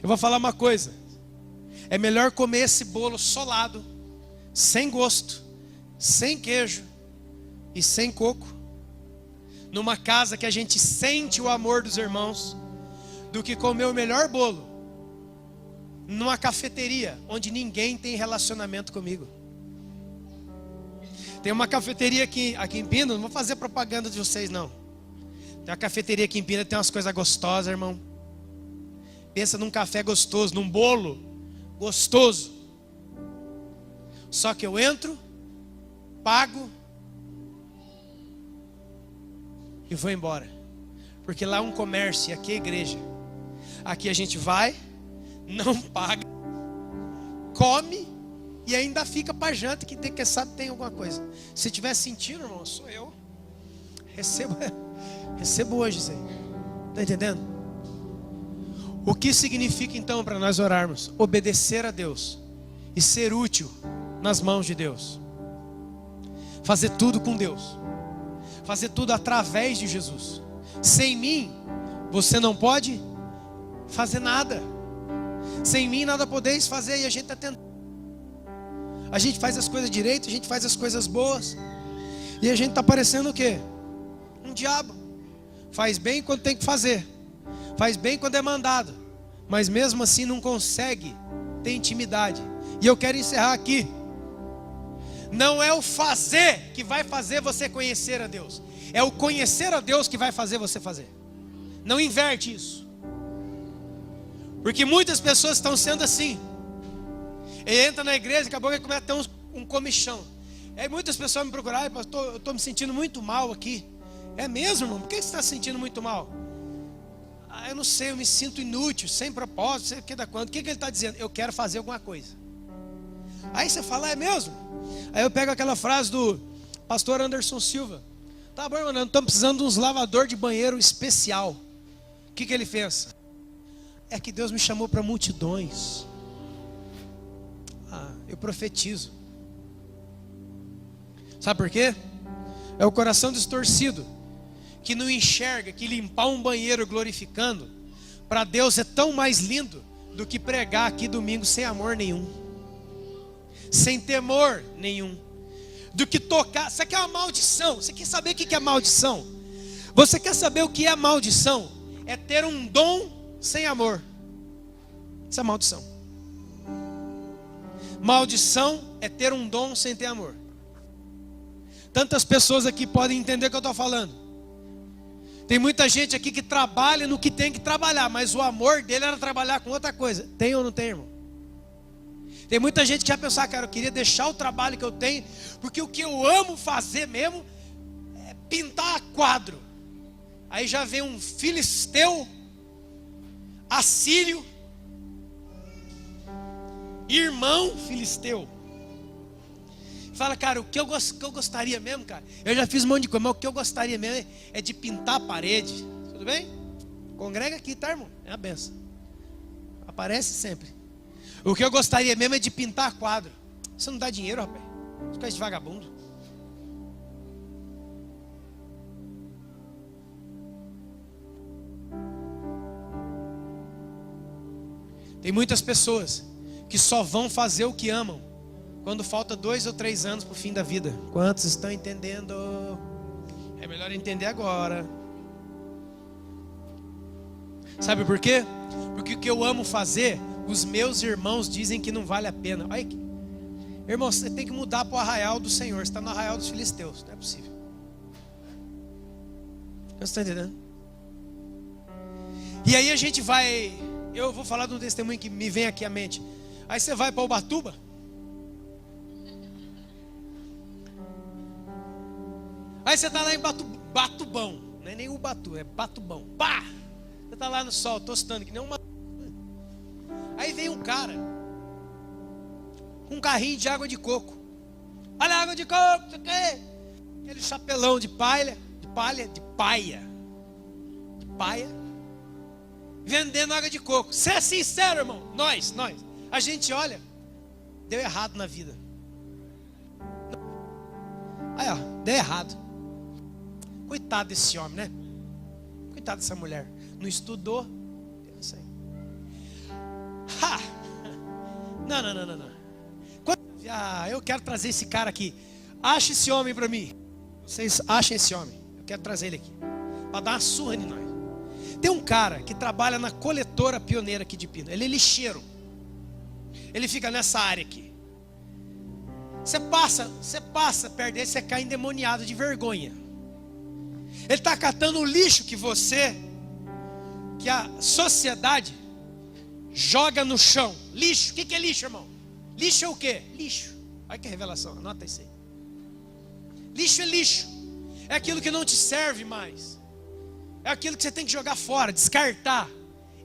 Eu vou falar uma coisa. É melhor comer esse bolo solado, sem gosto, sem queijo e sem coco, numa casa que a gente sente o amor dos irmãos, do que comer o melhor bolo numa cafeteria onde ninguém tem relacionamento comigo. Tem uma cafeteria aqui em Pina, não vou fazer propaganda de vocês não. Tem uma cafeteria aqui em Pina, tem umas coisas gostosas, irmão. Pensa num café gostoso, num bolo gostoso. Só que eu entro, pago e vou embora. Porque lá é um comércio e aqui é igreja. Aqui a gente vai, não paga, come e ainda fica para janta, que tem, que sabe tem alguma coisa. Se tiver sentindo, irmão, sou eu. Recebo hoje isso aí. Está entendendo? O que significa então para nós orarmos? Obedecer a Deus e ser útil nas mãos de Deus. Fazer tudo com Deus. Fazer tudo através de Jesus. Sem mim, você não pode fazer nada. Sem mim nada podeis fazer. E a gente está tentando. A gente faz as coisas direito, a gente faz as coisas boas. E a gente está parecendo o quê? Um diabo. Faz bem quando tem que fazer. Faz bem quando é mandado. Mas mesmo assim não consegue ter intimidade. E eu quero encerrar aqui. Não é o fazer que vai fazer você conhecer a Deus. É o conhecer a Deus que vai fazer você fazer. Não inverte isso. Porque muitas pessoas estão sendo assim. Ele entra na igreja, daqui a pouco ele começa a ter um comichão. Aí muitas pessoas me procuraram, pastor, eu estou me sentindo muito mal aqui. É mesmo, irmão? Por que você está se sentindo muito mal? eu não sei, eu me sinto inútil, sem propósito, sei o que da quando. O que ele está dizendo? Eu quero fazer alguma coisa. Aí você fala, é mesmo? Aí eu pego aquela frase do pastor Anderson Silva. Tá bom, irmão, estamos precisando de uns lavador de banheiro especial. O que ele fez? É que Deus me chamou para multidões. Eu profetizo. Sabe por quê? É o coração distorcido, que não enxerga que limpar um banheiro glorificando, para Deus é tão mais lindo do que pregar aqui domingo sem amor nenhum, sem temor nenhum, do que tocar. Você quer uma maldição? Você quer saber o que é maldição? Você quer saber o que é maldição? É ter um dom sem amor. Isso é maldição. Maldição é ter um dom sem ter amor. Tantas pessoas aqui podem entender o que eu estou falando. Tem muita gente aqui que trabalha no que tem que trabalhar, mas o amor dele era trabalhar com outra coisa. Tem ou não tem, irmão? Tem muita gente que vai pensar, cara, eu queria deixar o trabalho que eu tenho, porque o que eu amo fazer mesmo é pintar quadro. Aí já vem um filisteu, assírio, irmão filisteu. Fala, cara, o que eu gostaria mesmo, cara, eu já fiz um monte de coisa, mas o que eu gostaria mesmo é de pintar a parede. Tudo bem? Congrega aqui, tá, irmão? É uma benção. Aparece sempre. O que eu gostaria mesmo é de pintar quadro. Isso não dá dinheiro, rapaz. Isso é de vagabundo. Tem muitas pessoas que só vão fazer o que amam quando falta 2 ou 3 anos para o fim da vida. Quantos estão entendendo? É melhor entender agora. Sabe por quê? Porque o que eu amo fazer, os meus irmãos dizem que não vale a pena. Olha aqui. Irmão, você tem que mudar para o arraial do Senhor. Você está no arraial dos filisteus. Não é possível. Você está entendendo? E aí a gente vai... Eu vou falar de um testemunho que me vem aqui à mente. Aí você vai para Ubatuba. Aí você está lá em Batubão. Não é nem Ubatu, é Batubão. Pá! Você está lá no sol, tostando que nem uma... Aí vem um cara com um carrinho de água de coco. Olha a água de coco, não sei o quê. Aquele chapelão de paia, vendendo água de coco. Você é sincero, irmão? Nós. A gente olha, deu errado na vida. Aí, ó, deu errado. Coitado desse homem, né? Coitado dessa mulher. Não estudou. Eu sei. Ha! Não. Eu quero trazer esse cara aqui. Acha esse homem para mim. Vocês achem esse homem. Eu quero trazer ele aqui para dar uma surra em nós. Tem um cara que trabalha na coletora pioneira aqui de Pina. Ele é lixeiro. Ele fica nessa área aqui. Você passa perto dele, você cai endemoniado de vergonha. Ele está catando o lixo que a sociedade joga no chão. Lixo, o que é lixo, irmão? Lixo é o quê? Lixo. Olha que revelação, anota isso aí. Lixo é lixo. É aquilo que não te serve mais. É aquilo que você tem que jogar fora, descartar.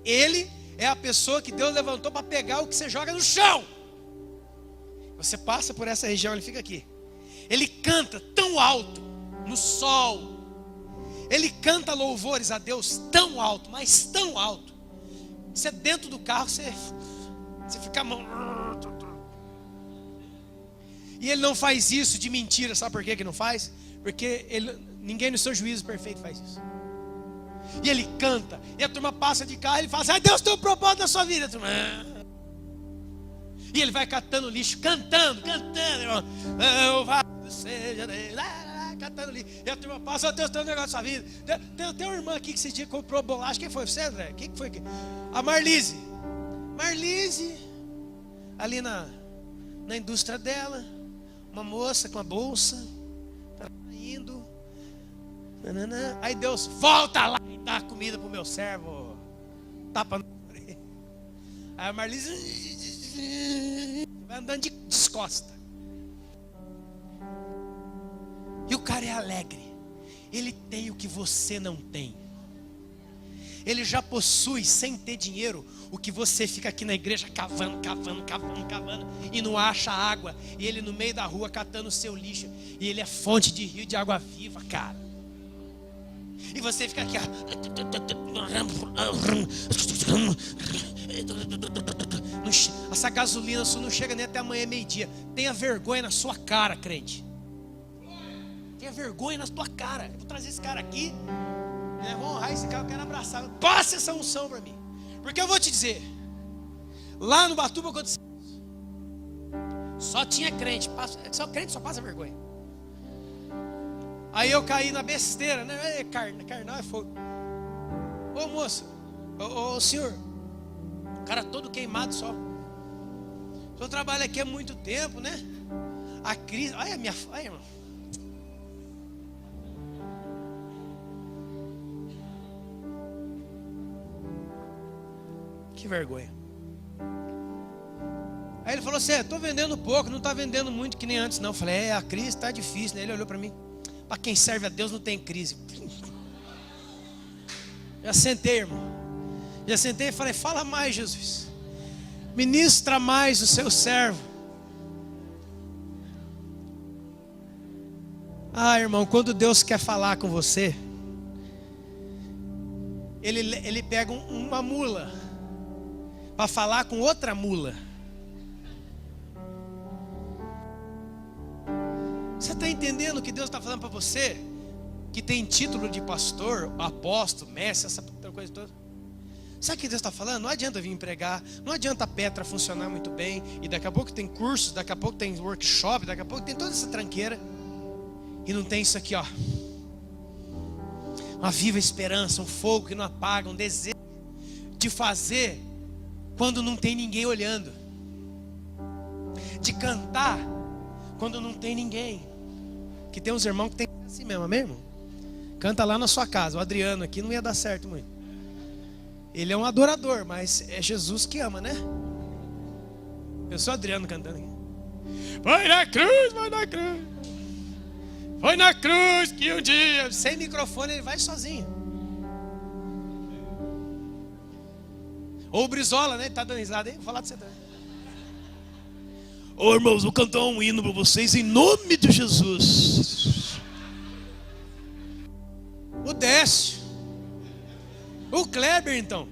Ele é a pessoa que Deus levantou para pegar o que você joga no chão. Você passa por essa região, ele fica aqui. Ele canta tão alto no sol. Ele canta louvores a Deus tão alto, mas tão alto. Você dentro do carro, você fica a mão. E ele não faz isso de mentira. Sabe por que não faz? Porque ninguém no seu juízo perfeito faz isso. E ele canta. E a turma passa de carro e ele fala assim: Deus tem um propósito na sua vida. Turma. E ele vai catando lixo, cantando, irmão. Louvado seja Deus. Catando lixo. E a turma passa: Deus tem um negócio na sua vida. Tem uma irmã aqui que esse dia comprou bolacha. Quem foi? Você, André? Quem foi? A Marlise. Ali na indústria dela. Uma moça com a bolsa. Tá indo. Aí Deus volta lá e dá comida pro meu servo. Tapa no orelha. Aí a Marlise vai andando de descosta. E o cara é alegre. Ele tem o que você não tem. Ele já possui, sem ter dinheiro, o que você fica aqui na igreja cavando, e não acha água. E Ele no meio da rua catando o seu lixo. E Ele é fonte de rio de água viva, cara. E você fica aqui, essa gasolina sua não chega nem até amanhã meio-dia. Tenha vergonha na sua cara, crente. Tenha vergonha na tua cara. Eu vou trazer esse cara aqui, vou honrar esse cara, eu quero abraçar. Passe essa unção para mim. Porque eu vou te dizer, lá no Batuba aconteceu isso. Só tinha crente, só crente só passa vergonha. Aí eu caí na besteira, né? Carnal é fogo. Ô moço, ô senhor, o cara todo queimado só. O senhor trabalha aqui há muito tempo, né? A crise, olha a minha, olha, irmão. Que vergonha. Aí ele falou assim, estou vendendo pouco, não está vendendo muito que nem antes não. Eu falei, a crise está difícil, né? Ele olhou para mim, para quem serve a Deus não tem crise. Já sentei, irmão. Já sentei e falei, fala mais, Jesus. Ministra mais o seu servo. Ah, irmão, quando Deus quer falar com você, Ele pega uma mula para falar com outra mula. Você está entendendo o que Deus está falando para você? Que tem título de pastor, apóstolo, mestre, essa coisa toda. Sabe o que Deus está falando? Não adianta vir pregar, não adianta a Petra funcionar muito bem, e daqui a pouco tem cursos, daqui a pouco tem workshop, daqui a pouco tem toda essa tranqueira, e não tem isso aqui, ó. Uma viva esperança, um fogo que não apaga, um desejo de fazer quando não tem ninguém olhando, de cantar quando não tem ninguém. Que tem uns irmãos que tem assim mesmo, amém, irmão? Canta lá na sua casa. O Adriano aqui não ia dar certo muito. Ele é um adorador, mas é Jesus que ama, né? Eu sou o Adriano cantando aqui. Foi na cruz, foi na cruz. Foi na cruz que um dia, sem microfone, ele vai sozinho. Ou o Brizola, né? Ele tá dando risada aí, vou falar de você também. Ô irmãos, vou cantar um hino para vocês em nome de Jesus. O Décio. O Kleber, então.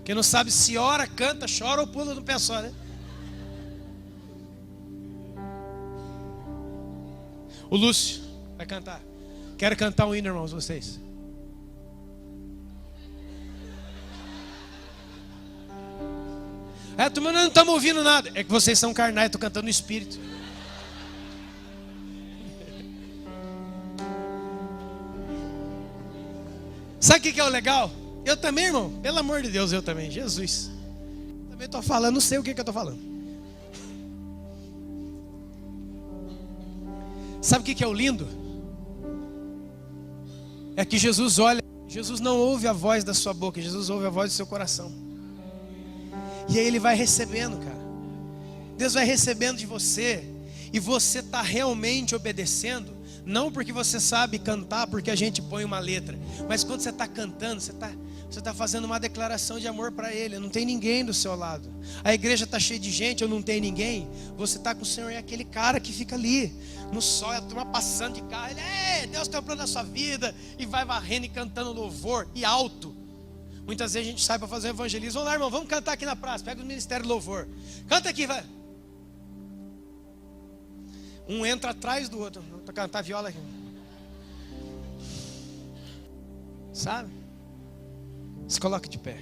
Que não sabe se ora, canta, chora ou pula no pé só, né? O Lúcio vai cantar. Quero cantar um hino, irmãos, vocês. É, turma, nós não estamos ouvindo nada. É que vocês são carnais, estou cantando no espírito. Sabe o que é o legal? Eu também, irmão, pelo amor de Deus, eu também, Jesus. Também estou falando, não sei o que eu estou falando. Sabe o que é o lindo? É que Jesus olha, Jesus não ouve a voz da sua boca, Jesus ouve a voz do seu coração. E aí Ele vai recebendo, cara. Deus vai recebendo de você. E você está realmente obedecendo. Não porque você sabe cantar, porque a gente põe uma letra. Mas quando você está cantando, você está fazendo uma declaração de amor para Ele. Não tem ninguém do seu lado. A igreja está cheia de gente, ou não tem ninguém. Você está com o Senhor, é aquele cara que fica ali no sol, a turma passando de carro. Ele, Deus tem um plano na sua vida. E vai varrendo e cantando louvor, e alto. Muitas vezes a gente sai para fazer um evangelismo. Vamos lá, irmão, vamos cantar aqui na praça. Pega o ministério do louvor. Canta aqui, vai. Um entra atrás do outro para cantar viola aqui. Sabe? Se coloque de pé.